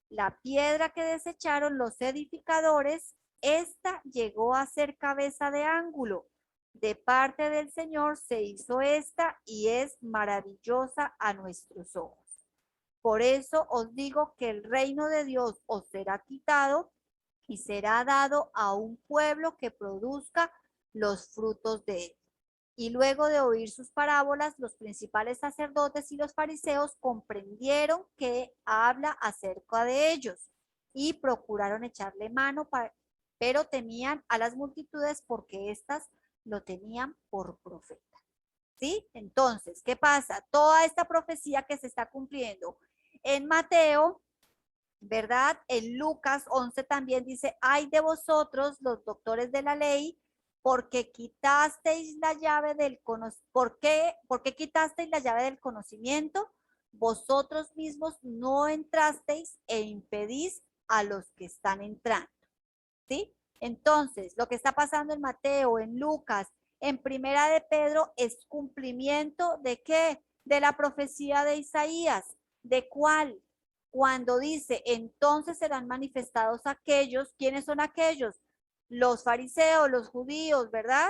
La piedra que desecharon los edificadores, esta llegó a ser cabeza de ángulo. De parte del Señor se hizo esta y es maravillosa a nuestros ojos. Por eso os digo que el reino de Dios os será quitado y será dado a un pueblo que produzca los frutos de él. Y luego de oír sus parábolas, los principales sacerdotes y los fariseos comprendieron que habla acerca de ellos y procuraron echarle mano, pero temían a las multitudes porque éstas lo tenían por profeta. ¿Sí? Entonces, ¿qué pasa? Toda esta profecía que se está cumpliendo en Mateo, ¿verdad? En Lucas 11 también dice, ay de vosotros los doctores de la ley, porque quitasteis la llave del ¿Por qué quitasteis la llave del conocimiento? Vosotros mismos no entrasteis e impedís a los que están entrando. ¿Sí? Entonces, lo que está pasando en Mateo, en Lucas, en Primera de Pedro, es cumplimiento ¿de qué? De la profecía de Isaías. ¿De cuál? Cuando dice, entonces serán manifestados aquellos, ¿quiénes son aquellos? Los fariseos, los judíos, ¿verdad?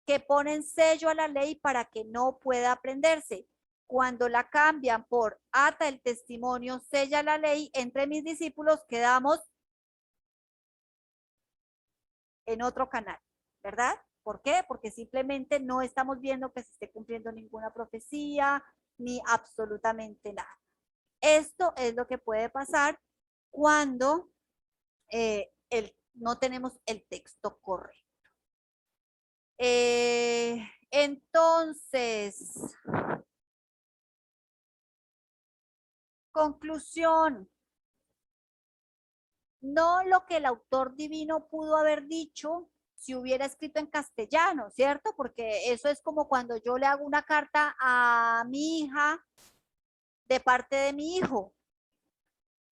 Que ponen sello a la ley para que no pueda aprenderse. Cuando la cambian por ata el testimonio, sella la ley, entre mis discípulos quedamos en otro canal, ¿verdad? ¿Por qué? Porque simplemente no estamos viendo que se esté cumpliendo ninguna profecía, ni absolutamente nada. Esto es lo que puede pasar cuando no tenemos el texto correcto. Entonces, conclusión. No lo que el autor divino pudo haber dicho si hubiera escrito en castellano, ¿cierto? Porque eso es como cuando yo le hago una carta a mi hija de parte de mi hijo.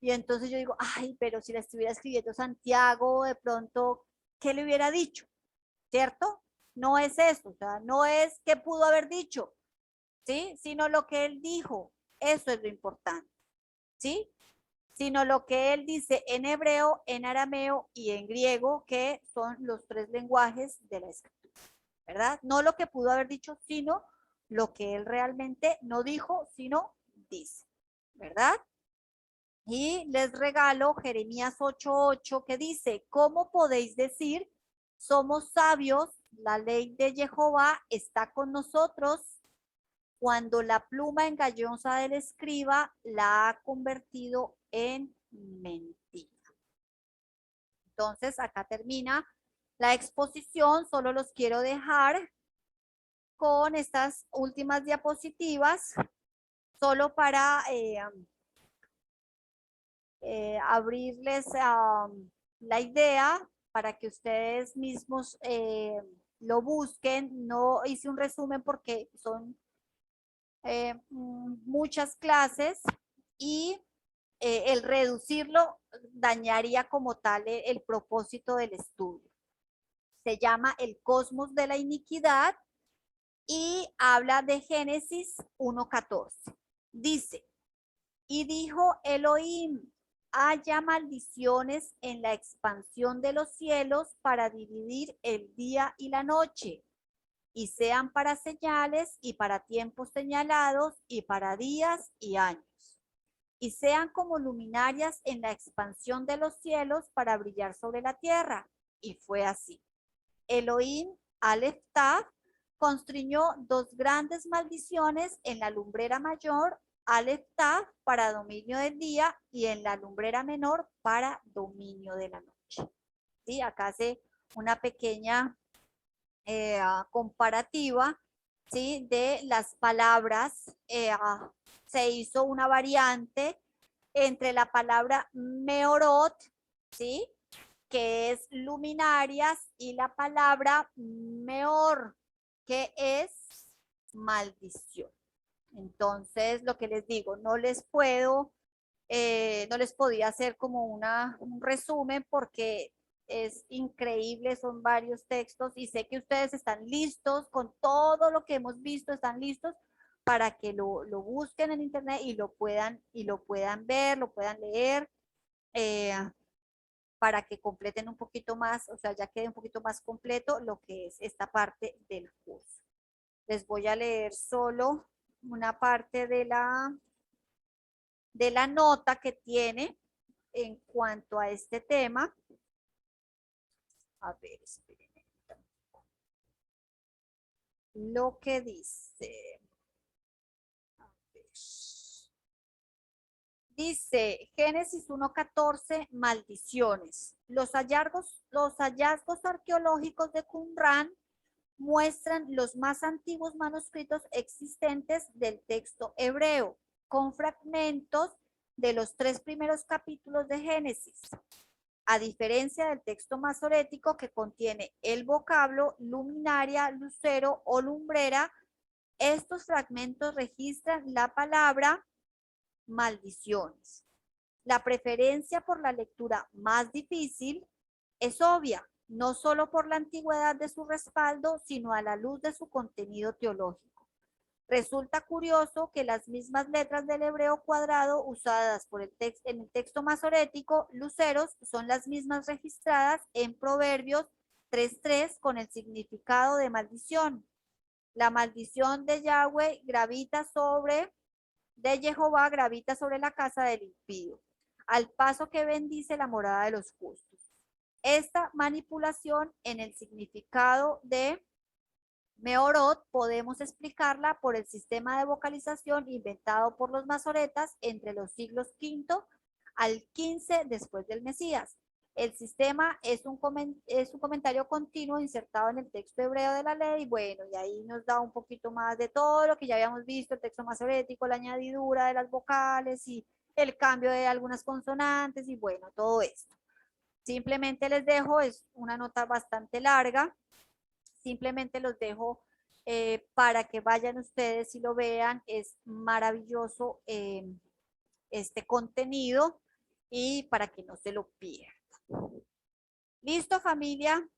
Y entonces yo digo, ay, pero si la estuviera escribiendo Santiago, de pronto, ¿qué le hubiera dicho? ¿Cierto? No es eso, o sea, no es qué pudo haber dicho, ¿sí? Sino lo que él dijo, eso es lo importante, ¿sí? Sino lo que él dice en hebreo, en arameo y en griego, que son los tres lenguajes de la escritura, ¿verdad? No lo que pudo haber dicho, sino lo que él realmente no dijo, sino dice, ¿verdad? Y les regalo Jeremías 8:8 que dice, ¿cómo podéis decir, somos sabios, la ley de Jehová está con nosotros, cuando la pluma engañosa del escriba la ha convertido en mentira? Entonces, acá termina la exposición. Solo los quiero dejar con estas últimas diapositivas, solo para abrirles la idea para que ustedes mismos lo busquen. No hice un resumen porque son muchas clases y el reducirlo dañaría como tal el propósito del estudio. Se llama El Cosmos de la Iniquidad y habla de Génesis 1:14. Dice, y dijo Elohim, haya maldiciones en la expansión de los cielos para dividir el día y la noche, y sean para señales y para tiempos señalados y para días y años, y sean como luminarias en la expansión de los cielos para brillar sobre la tierra. Y fue así. Elohim, Aleph Tav, constriñó dos grandes maldiciones en la lumbrera mayor, Aleph Tav, para dominio del día, y en la lumbrera menor para dominio de la noche. ¿Sí? Acá hace una pequeña comparativa, ¿sí? De las palabras. Se hizo una variante entre la palabra meorot, ¿sí? Que es luminarias, y la palabra meor, que es maldición. Entonces, lo que les digo, no les podía hacer como un resumen porque es increíble, son varios textos y sé que ustedes están listos con todo lo que hemos visto, están listos para que lo busquen en internet y lo puedan ver, lo puedan leer, eh, para que completen un poquito más, o sea, ya quede un poquito más completo lo que es esta parte del curso. Les voy a leer solo una parte de la nota que tiene en cuanto a este tema. A ver, espérenme. Lo que dice. A ver. Dice Génesis 1:14, maldiciones. Los hallazgos arqueológicos de Qumrán muestran los más antiguos manuscritos existentes del texto hebreo, con fragmentos de los 3 primeros capítulos de Génesis. A diferencia del texto masorético, que contiene el vocablo luminaria, lucero o lumbrera, estos fragmentos registran la palabra maldiciones. La preferencia por la lectura más difícil es obvia, no solo por la antigüedad de su respaldo, sino a la luz de su contenido teológico. Resulta curioso que las mismas letras del hebreo cuadrado usadas en el texto masorético, luceros, son las mismas registradas en Proverbios 3:3 con el significado de maldición. La maldición de Jehová gravita sobre la casa del impío, al paso que bendice la morada de los justos. Esta manipulación en el significado de meorot podemos explicarla por el sistema de vocalización inventado por los masoretas entre los siglos V al XV después del Mesías. El sistema es un comentario continuo insertado en el texto hebreo de la ley. Bueno, y ahí nos da un poquito más de todo lo que ya habíamos visto, el texto masorético, la añadidura de las vocales y el cambio de algunas consonantes y bueno, todo esto. Simplemente les dejo, es una nota bastante larga, simplemente los dejo para que vayan ustedes y lo vean. Es maravilloso este contenido y para que no se lo pierdan. ¿Listo, familia?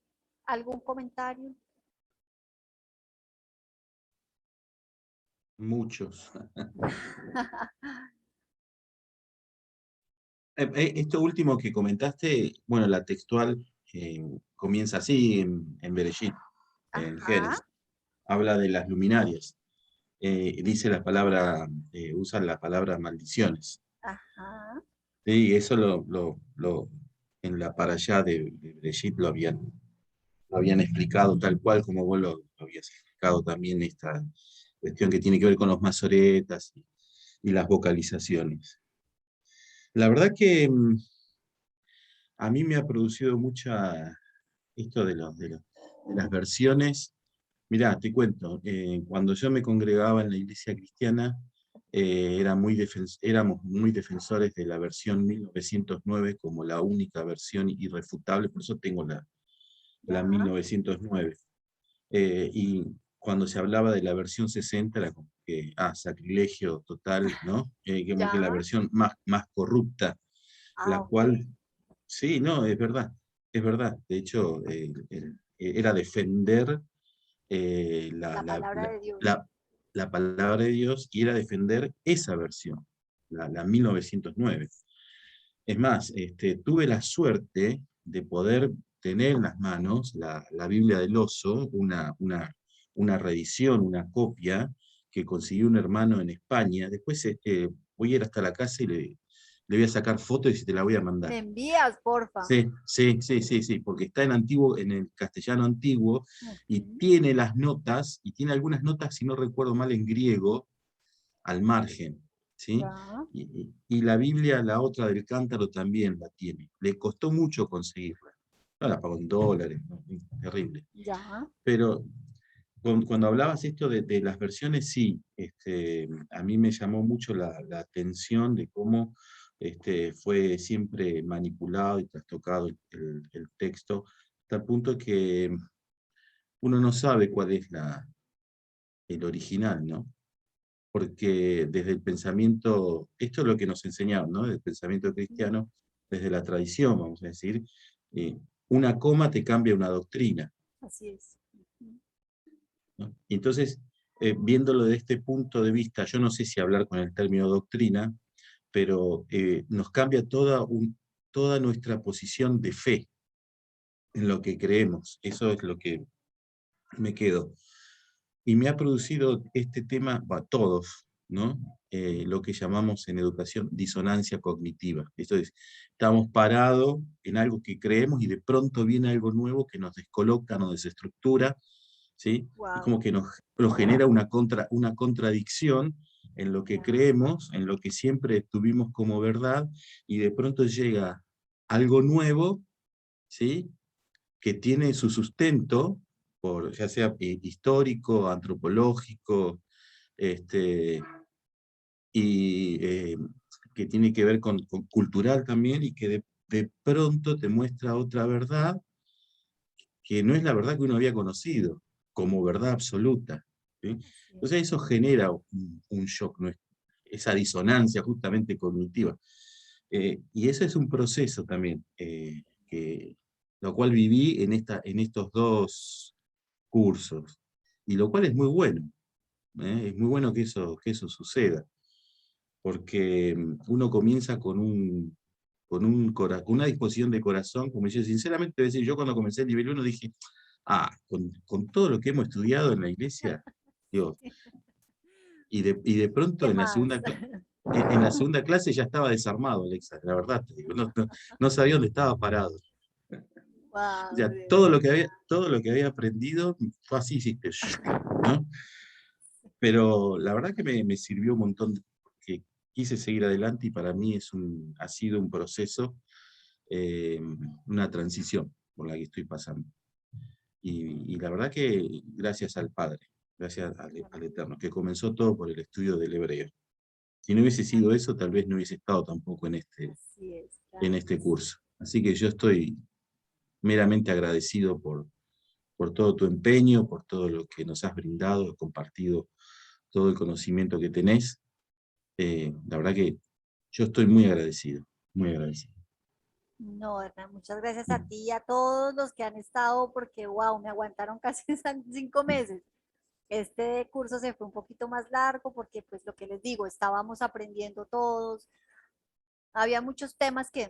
¿Algún comentario? Muchos. Esto último que comentaste, bueno, la textual comienza así en Bereshit, en Génesis. Habla de las luminarias. Dice la palabra, usan la palabra maldiciones. Ajá. Sí, eso en la parashá de Bereshit lo habían explicado tal cual como vos lo habías explicado también, esta cuestión que tiene que ver con los masoretas y las vocalizaciones. La verdad que a mí me ha producido mucha esto de las versiones. Mirá, te cuento, cuando yo me congregaba en la iglesia cristiana, éramos muy defensores de la versión 1909 como la única versión irrefutable, por eso tengo la 1909. Y cuando se hablaba de la versión 60 era como que, sacrilegio total, ¿no? Como que la versión más corrupta, la cual, sí, no, es verdad, de hecho, era defender la palabra de Dios. la palabra de Dios y era defender esa versión, la 1909. Es más, tuve la suerte de poder tener en las manos la Biblia del Oso, una reedición, una copia que consiguió un hermano en España. Después voy a ir hasta la casa y le voy a sacar fotos y te la voy a mandar. ¿Me envías, porfa? Sí, porque está en el castellano antiguo y tiene las notas, y tiene algunas notas, si no recuerdo mal, en griego, al margen. ¿Sí? Y la Biblia, la otra del Cántaro, también la tiene. Le costó mucho conseguirla. no las pago en dólares, ¿no? Terrible. Ya. Pero cuando hablabas esto de las versiones, sí, a mí me llamó mucho la atención de cómo fue siempre manipulado y trastocado el texto, hasta el punto que uno no sabe cuál es el original, ¿no? Porque desde el pensamiento, esto es lo que nos enseñaron, ¿no? Del pensamiento cristiano, desde la tradición, vamos a decir, eh, una coma te cambia una doctrina, Así es. Ujú. ¿no? Y entonces, viéndolo de este punto de vista, yo no sé si hablar con el término doctrina, pero nos cambia toda nuestra posición de fe en lo que creemos. Eso es lo que me quedo. Y me ha producido este tema, a todos, ¿no? Lo que llamamos en educación disonancia cognitiva. Esto es, estamos parados en algo que creemos y de pronto viene algo nuevo que nos descoloca, nos desestructura, ¿sí? Es Wow. como que nos genera una contradicción en lo que creemos, en lo que siempre tuvimos como verdad, y de pronto llega algo nuevo, ¿sí? Que tiene su sustento, ya sea histórico, antropológico, este, y que tiene que ver con cultural también, y que de pronto te muestra otra verdad, que no es la verdad que uno había conocido, como verdad absoluta, ¿sí? Así es. Entonces eso genera un shock, ¿no? Esa disonancia justamente cognitiva. Y ese es un proceso también, lo cual viví en estos dos cursos, y lo cual es muy bueno, ¿eh? Es muy bueno que eso suceda, porque uno comienza con una disposición de corazón, como yo sinceramente decir, yo cuando comencé el nivel 1 dije, con todo lo que hemos estudiado en la iglesia, Dios, y de pronto ¿Qué más? en la segunda clase ya estaba desarmado, Alexa, la verdad te digo, no sabía dónde estaba parado. Wow, Ya de verdad. todo lo que había aprendido fue así, hiciste, ¿no? Pero la verdad que me sirvió un montón, que quise seguir adelante, y para mí ha sido un proceso, eh, una transición por la que estoy pasando. Y la verdad que gracias al Padre, gracias al Eterno, que comenzó todo por el estudio del hebreo. Si no hubiese sido eso, tal vez no hubiese estado tampoco Así es, en claro este que sí. curso. Así que yo estoy meramente agradecido por todo tu empeño, por todo lo que nos has brindado, compartido todo el conocimiento que tenés. La verdad que yo estoy muy agradecido, muy agradecido. No, Hernán, muchas gracias a ti y a todos los que han estado, porque wow, me aguantaron casi 5 meses. Este curso se fue un poquito más largo porque, pues, lo que les digo, estábamos aprendiendo todos. Había muchos temas que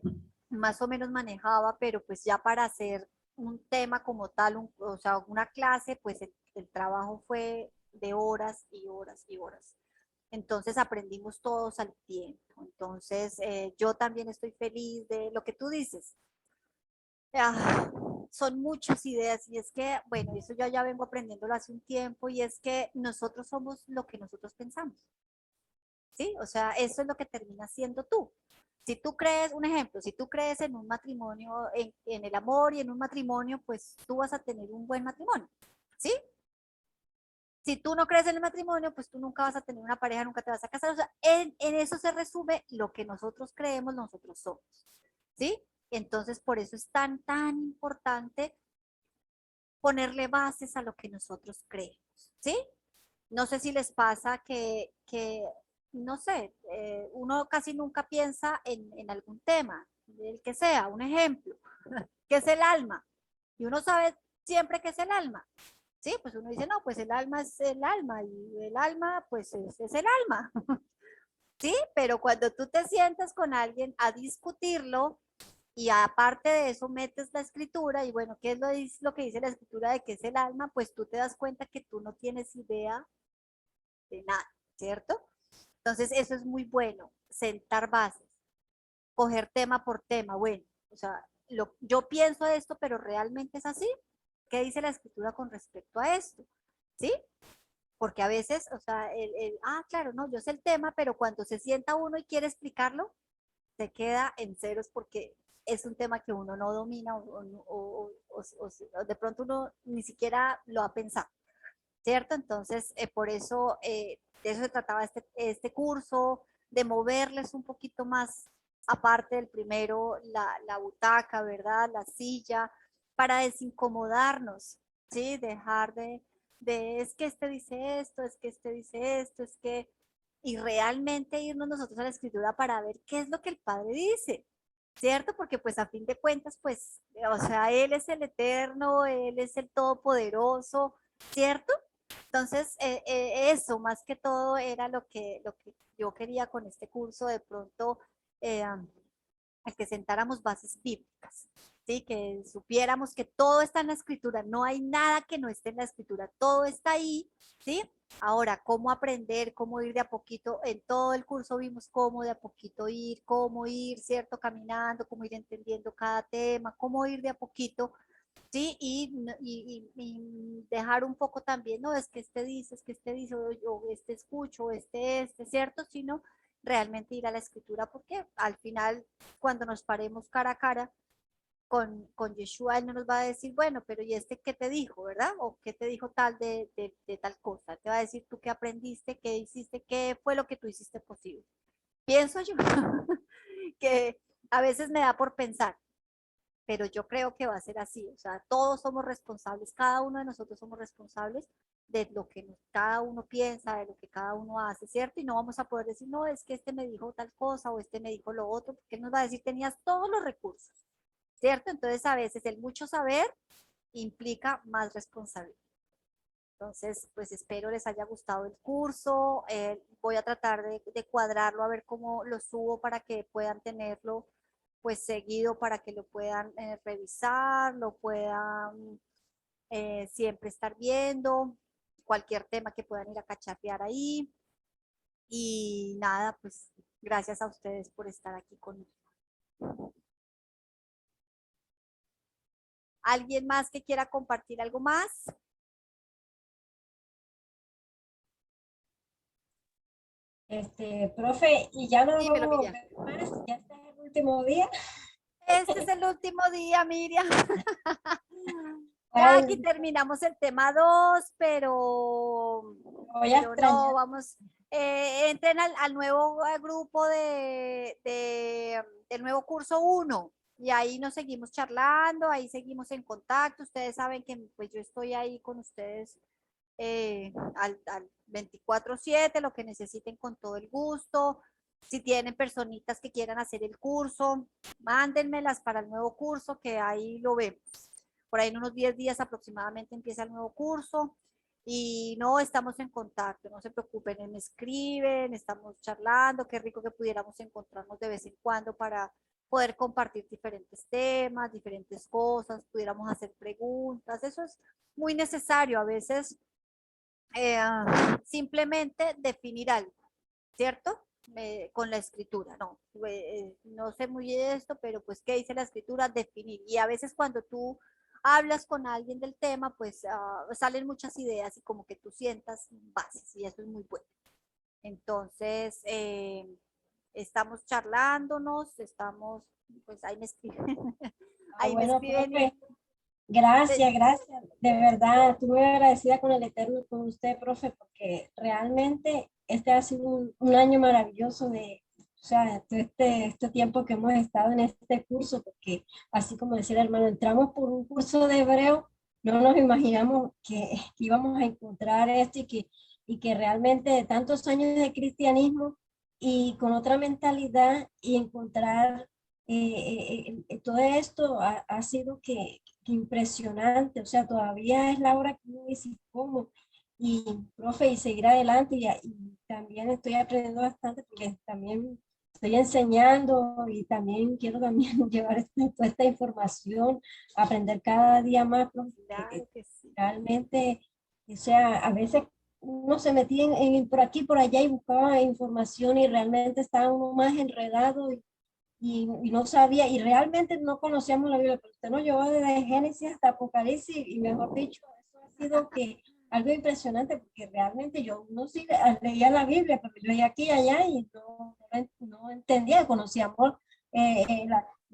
más o menos manejaba, pero pues ya para hacer un tema como tal, o sea, una clase, pues el trabajo fue de horas y horas y horas. Entonces aprendimos todos al tiempo. Entonces yo también estoy feliz de lo que tú dices. Ah, son muchas ideas y es que, bueno, eso yo ya vengo aprendiéndolo hace un tiempo y es que nosotros somos lo que nosotros pensamos, ¿sí? O sea, eso es lo que termina siendo tú. Si tú crees, un ejemplo, si tú crees en un matrimonio, en el amor y en un matrimonio, pues tú vas a tener un buen matrimonio, ¿sí? Si tú no crees en el matrimonio, pues tú nunca vas a tener una pareja, nunca te vas a casar. O sea, en eso se resume lo que nosotros creemos, nosotros somos, ¿sí? Entonces, por eso es tan importante ponerle bases a lo que nosotros creemos, ¿sí? No sé si les pasa que no sé, uno casi nunca piensa en algún tema, el que sea, un ejemplo, ¿qué es el alma? Y uno sabe siempre qué es el alma, ¿sí? Pues uno dice, no, pues el alma es el alma y el alma, pues es el alma, ¿sí? Pero cuando tú te sientas con alguien a discutirlo, y aparte de eso metes la escritura y bueno, ¿qué es lo que dice la escritura de qué es el alma? Pues tú te das cuenta que tú no tienes idea de nada, ¿cierto? Entonces eso es muy bueno, sentar bases, coger tema por tema, bueno, o sea, yo pienso esto, pero realmente es así. ¿Qué dice la escritura con respecto a esto? ¿Sí? Porque a veces, o sea, claro, no, yo sé el tema, pero cuando se sienta uno y quiere explicarlo, se queda en ceros porque es un tema que uno no domina o de pronto uno ni siquiera lo ha pensado, ¿cierto? Entonces, por eso, de eso se trataba este curso, de moverles un poquito más, aparte del primero, la butaca, ¿verdad? La silla, para desincomodarnos, ¿sí? Dejar es que este dice esto, es que este dice esto, es que, y realmente irnos nosotros a la escritura para ver qué es lo que el Padre dice, ¿cierto? Porque pues a fin de cuentas, pues, o sea, Él es el eterno, Él es el todopoderoso, ¿cierto? Entonces, eso más que todo era lo que yo quería con este curso, de pronto, el que sentáramos bases bíblicas, ¿sí? Que supiéramos que todo está en la escritura, no hay nada que no esté en la escritura, todo está ahí, ¿sí? Ahora, cómo aprender, cómo ir de a poquito, en todo el curso vimos cómo de a poquito ir, cómo ir, ¿cierto? Caminando, cómo ir entendiendo cada tema, cómo ir de a poquito, ¿sí? Y dejar un poco también, no es que es que este dice, o este escucho, o este, ¿cierto? Sino realmente ir a la escritura, porque al final, cuando nos paremos cara a cara con Yeshua, él no nos va a decir, bueno, pero ¿y este qué te dijo, verdad? O qué te dijo tal de tal cosa. Te va a decir tú qué aprendiste, qué hiciste, qué fue lo que tú hiciste posible. Pienso yo que a veces me da por pensar, pero yo creo que va a ser así, o sea, todos somos responsables, cada uno de nosotros somos responsables de lo que cada uno piensa, de lo que cada uno hace, ¿cierto? Y no vamos a poder decir, no, es que este me dijo tal cosa o este me dijo lo otro, porque él nos va a decir, tenías todos los recursos, ¿cierto? Entonces, a veces el mucho saber implica más responsabilidad. Entonces, pues espero les haya gustado el curso. Voy a tratar de cuadrarlo, a ver cómo lo subo para que puedan tenerlo pues seguido, para que lo puedan revisar, lo puedan siempre estar viendo, cualquier tema que puedan ir a cacharrear ahí. Y nada, pues gracias a ustedes por estar aquí conmigo. ¿Alguien más que quiera compartir algo más? Profe, y ya no Dímelo, vamos a Miriam. ver más, ya está el último día. Este es el último día, Miriam. Ya Ay, aquí terminamos el tema 2, voy a pero no, extrañar. vamos, entren al nuevo grupo del nuevo curso 1 y ahí nos seguimos charlando, ahí seguimos en contacto. Ustedes saben que pues yo estoy ahí con ustedes al 24/7, lo que necesiten con todo el gusto. Si tienen personitas que quieran hacer el curso, mándenmelas para el nuevo curso, que ahí lo vemos. Por ahí en unos 10 días aproximadamente empieza el nuevo curso y no, estamos en contacto, no se preocupen, me escriben, estamos charlando, qué rico que pudiéramos encontrarnos de vez en cuando para poder compartir diferentes temas, diferentes cosas, pudiéramos hacer preguntas, eso es muy necesario. A veces simplemente definir algo, ¿cierto? Con la escritura, no, no sé muy bien esto, pero pues, ¿qué dice la escritura? Definir. Y a veces cuando tú hablas con alguien del tema, pues salen muchas ideas y como que tú sientas bases y eso es muy bueno. Entonces, estamos charlándonos, pues ahí me escriben, ahí me Bueno, escriben y profe, gracias, gracias. De verdad, estoy muy agradecida con el Eterno, con usted, profe, porque realmente este ha sido un año maravilloso o sea, este tiempo que hemos estado en este curso, porque así como decía el hermano, entramos por un curso de hebreo, no nos imaginamos que íbamos a encontrar esto y que realmente de tantos años de cristianismo y con otra mentalidad y encontrar todo esto ha sido que impresionante, o sea, todavía es la hora que uno dice, ¿cómo? Y, profe, y seguir adelante, y también estoy aprendiendo bastante porque también estoy enseñando y también quiero también llevar toda esta información, aprender cada día más, profe, claro que sí. realmente, o sea, a veces uno se metía por aquí, por allá y buscaba información y realmente estaba uno más enredado y no sabía, y realmente no conocíamos la Biblia, pero usted nos llevó desde Génesis hasta Apocalipsis, y mejor dicho, eso ha sido algo impresionante, porque realmente yo no sí leía la Biblia, pero yo leía aquí y allá y no entendía, conocíamos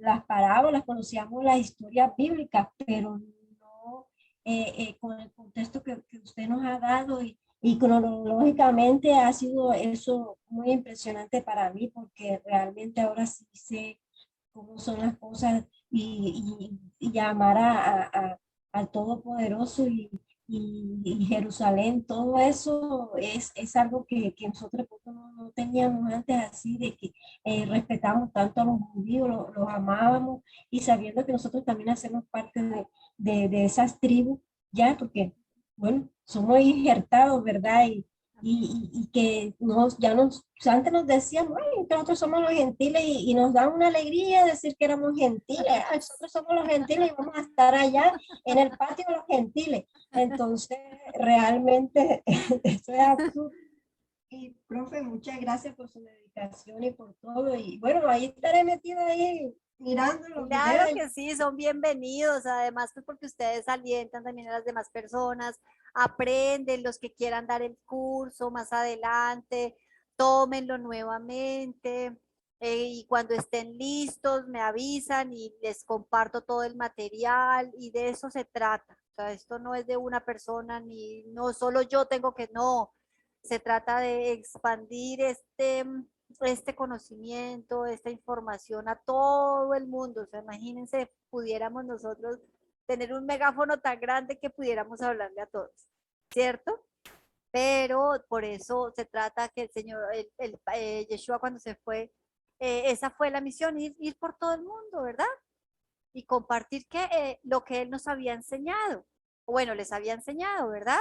las parábolas, conocíamos las historias bíblicas, pero no con el contexto que usted nos ha dado y cronológicamente ha sido eso muy impresionante para mí porque realmente ahora sí sé cómo son las cosas y llamar al Todopoderoso y Jerusalén, todo eso es algo que nosotros no teníamos antes así, de que respetamos tanto a los judíos, los amábamos y sabiendo que nosotros también hacemos parte de esas tribus, ya, porque, bueno, somos injertados, ¿verdad? Y que antes nos decían, bueno, que nosotros somos los gentiles y nos da una alegría decir que éramos gentiles, nosotros somos los gentiles y vamos a estar allá en el patio de los gentiles. Entonces, realmente, eso es absurdo. Y, profe, muchas gracias por su dedicación y por todo. Y bueno, ahí estaré metida ahí mirando los Claro videos. que sí, son bienvenidos, además pues porque ustedes alientan también a las demás personas, aprenden los que quieran dar el curso más adelante, tómenlo nuevamente y cuando estén listos me avisan y les comparto todo el material y de eso se trata. O sea, esto no es de una persona ni no solo yo tengo que no, se trata de expandir este conocimiento, esta información a todo el mundo. O sea, imagínense, pudiéramos nosotros tener un megáfono tan grande que pudiéramos hablarle a todos, ¿cierto? Pero por eso se trata que el Señor, Yeshua cuando se fue, esa fue la misión, ir por todo el mundo, ¿verdad? Y compartir lo que Él nos había enseñado, o bueno, les había enseñado, ¿verdad?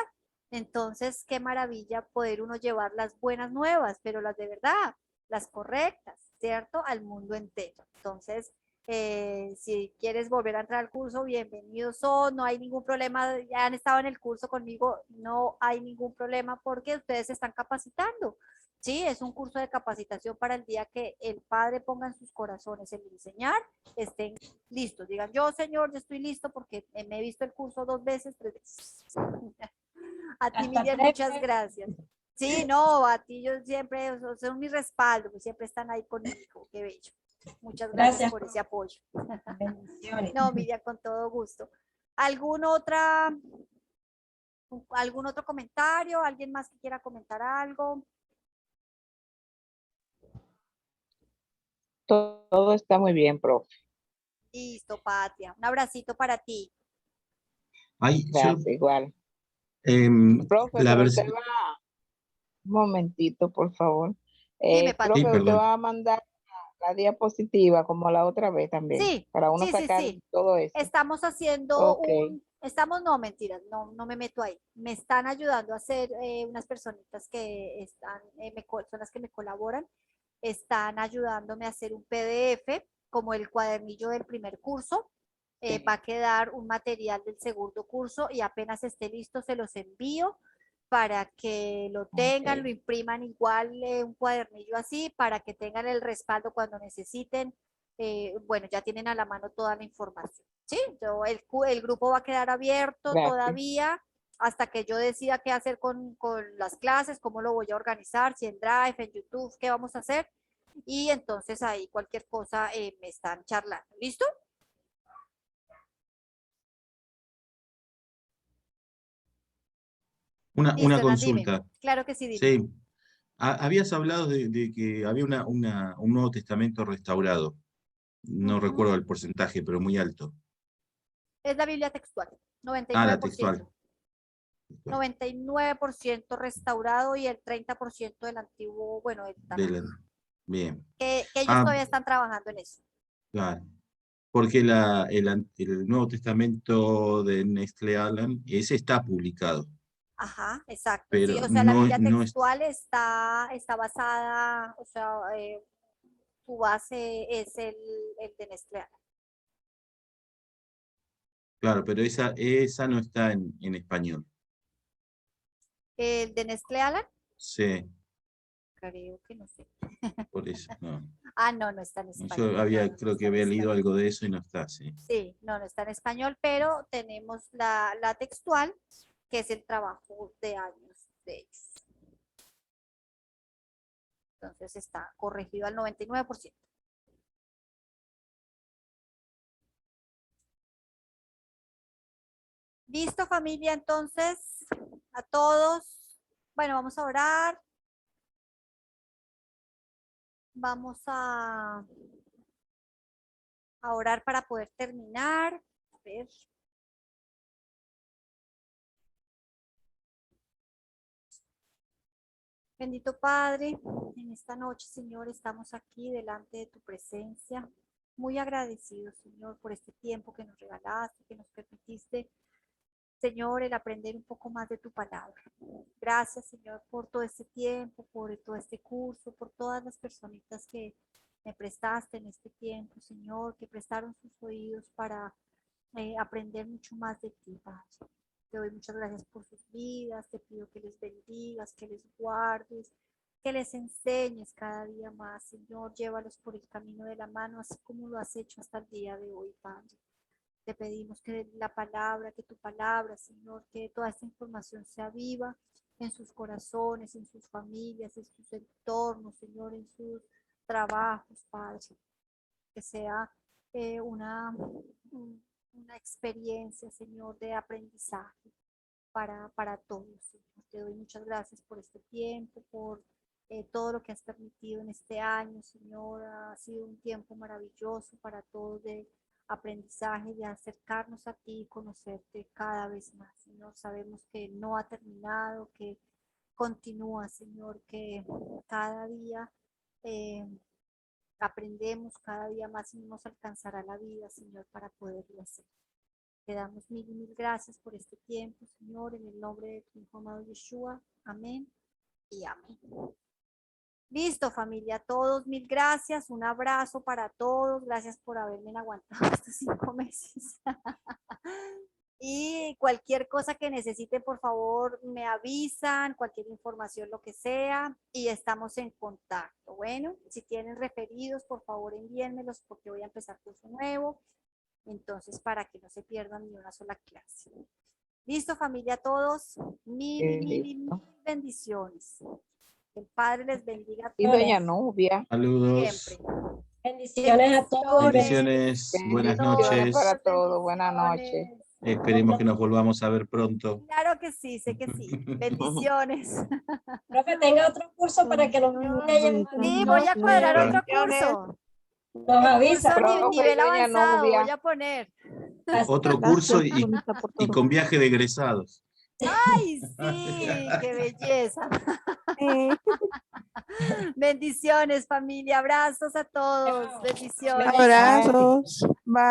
Entonces, qué maravilla poder uno llevar las buenas nuevas, pero las de verdad, las correctas, ¿cierto? Al mundo entero. Entonces, si quieres volver a entrar al curso, bienvenidos son, no hay ningún problema, ya han estado en el curso conmigo, no hay ningún problema porque ustedes se están capacitando. Sí, es un curso de capacitación para el día que el Padre ponga en sus corazones el enseñar, estén listos. Digan, yo, Señor, yo estoy listo porque me he visto el curso 2 veces, 3 veces. A ti, Hasta Miriam, tres muchas veces. gracias. Sí, no, a ti yo siempre, son mi respaldo, pues siempre están ahí conmigo, qué bello. Muchas gracias Gracias por por ese apoyo. bendiciones. No, Miriam, con todo gusto. ¿Algún otro comentario? ¿Alguien más que quiera comentar algo? Todo está muy bien, profe. Listo, Patria. Un abracito para ti. Ay, Gracias, igual. Profe, la pero usted versión, va, un momentito, por favor. Dime, sí, Patria. Profe, usted perdón. va a mandar la diapositiva como la otra vez también, Sí, para uno sí, sí, sacar sí. todo eso. Estamos haciendo Ok, no, mentiras, no me meto ahí. Me están ayudando a hacer unas personitas que están, son las que me colaboran, están ayudándome a hacer un PDF como el cuadernillo del primer curso. Va a quedar un material del segundo curso y apenas esté listo se los envío para que lo tengan, lo ok. impriman igual un cuadernillo así, para que tengan el respaldo cuando necesiten. Bueno, ya tienen a la mano toda la información. ¿Sí? El grupo va a quedar abierto Gracias. todavía hasta que yo decida qué hacer con las clases, cómo lo voy a organizar, si en Drive, en YouTube, qué vamos a hacer. Y entonces ahí cualquier cosa me están charlando. ¿Listo? Una Listo, Hernán, dime. consulta. Claro que sí, dime. Sí. Habías hablado de que había un Nuevo Testamento restaurado. No Ujú. recuerdo el porcentaje, pero muy alto. Es la Biblia textual, Ah, la 99%. textual. 99% restaurado y el 30% del antiguo, bueno, del De Tanaj. bien. Que ellos Ah, todavía están trabajando en eso. claro. Porque el Nuevo Testamento de Nestle Aland, ese está publicado, Ajá, exacto. Sí, pero o sea, la Biblia no es, textual está basada, o sea, su base es el de Nestlé. claro, pero esa no está en español. El de Nestlé Alan, Sí, creo que no sé. por eso, no. Ah, no, no está en Yo español. No, no, no creo que está en había leído español. algo de eso y no está, sí. Sí, no, no está en español, pero tenemos la textual, que es el trabajo de años de ellos. Entonces está corregido al 99%. Listo, familia, entonces, a todos. Bueno, vamos a orar. Vamos a orar para poder terminar. A ver. Bendito Padre, en esta noche, Señor, estamos aquí delante de tu presencia, muy agradecidos, Señor, por este tiempo que nos regalaste, que nos permitiste, Señor, el aprender un poco más de tu palabra. Gracias, Señor, por todo este tiempo, por todo este curso, por todas las personitas que me prestaste en este tiempo, Señor, que prestaron sus oídos para aprender mucho más de ti, Padre. Te doy muchas gracias por sus vidas, te pido que les bendigas, que les guardes, que les enseñes cada día más, Señor, llévalos por el camino de la mano, así como lo has hecho hasta el día de hoy, Padre. Te pedimos que la palabra, que tu palabra, Señor, que toda esta información sea viva en sus corazones, en sus familias, en sus entornos, Señor, en sus trabajos, Padre. Que sea una experiencia, Señor, de aprendizaje para todos, Señor. Te doy muchas gracias por este tiempo, por todo lo que has permitido en este año, Señor. Ha sido un tiempo maravilloso para todos de aprendizaje, de acercarnos a ti y conocerte cada vez más, Señor. Sabemos que no ha terminado, que continúa, Señor, que cada día aprendemos cada día más y nos alcanzará la vida, Señor, para poderlo hacer. Te damos mil y mil gracias por este tiempo, Señor, en el nombre de tu Hijo amado Yeshua. Amén y amén. Listo, familia, todos, mil gracias. Un abrazo para todos. Gracias por haberme aguantado estos 5 meses. Y cualquier cosa que necesiten, por favor, me avisan, cualquier información, lo que sea, y estamos en contacto. Bueno, si tienen referidos, por favor, envíenmelos porque voy a empezar curso nuevo. Entonces, para que no se pierdan ni una sola clase. Listo, familia, todos. Mil bendiciones. Que el Padre les bendiga a Y todos. doña Nubia. Saludos. Siempre. Bendiciones a todos. Bendiciones. Buenas noches. Para todos. Buenas noches. Bendiciones. Esperemos que nos volvamos a ver pronto. Claro que sí, sé que sí. Bendiciones. Profe, tenga otro curso para que nos Sí, voy a cuadrar otro curso. Nos avisa. Curso nivel doña avanzado, Nubia. voy a poner. Otro curso y con viaje de egresados. Ay, sí, qué belleza. Bendiciones, familia. Abrazos a todos. Bendiciones. Abrazos. Bye.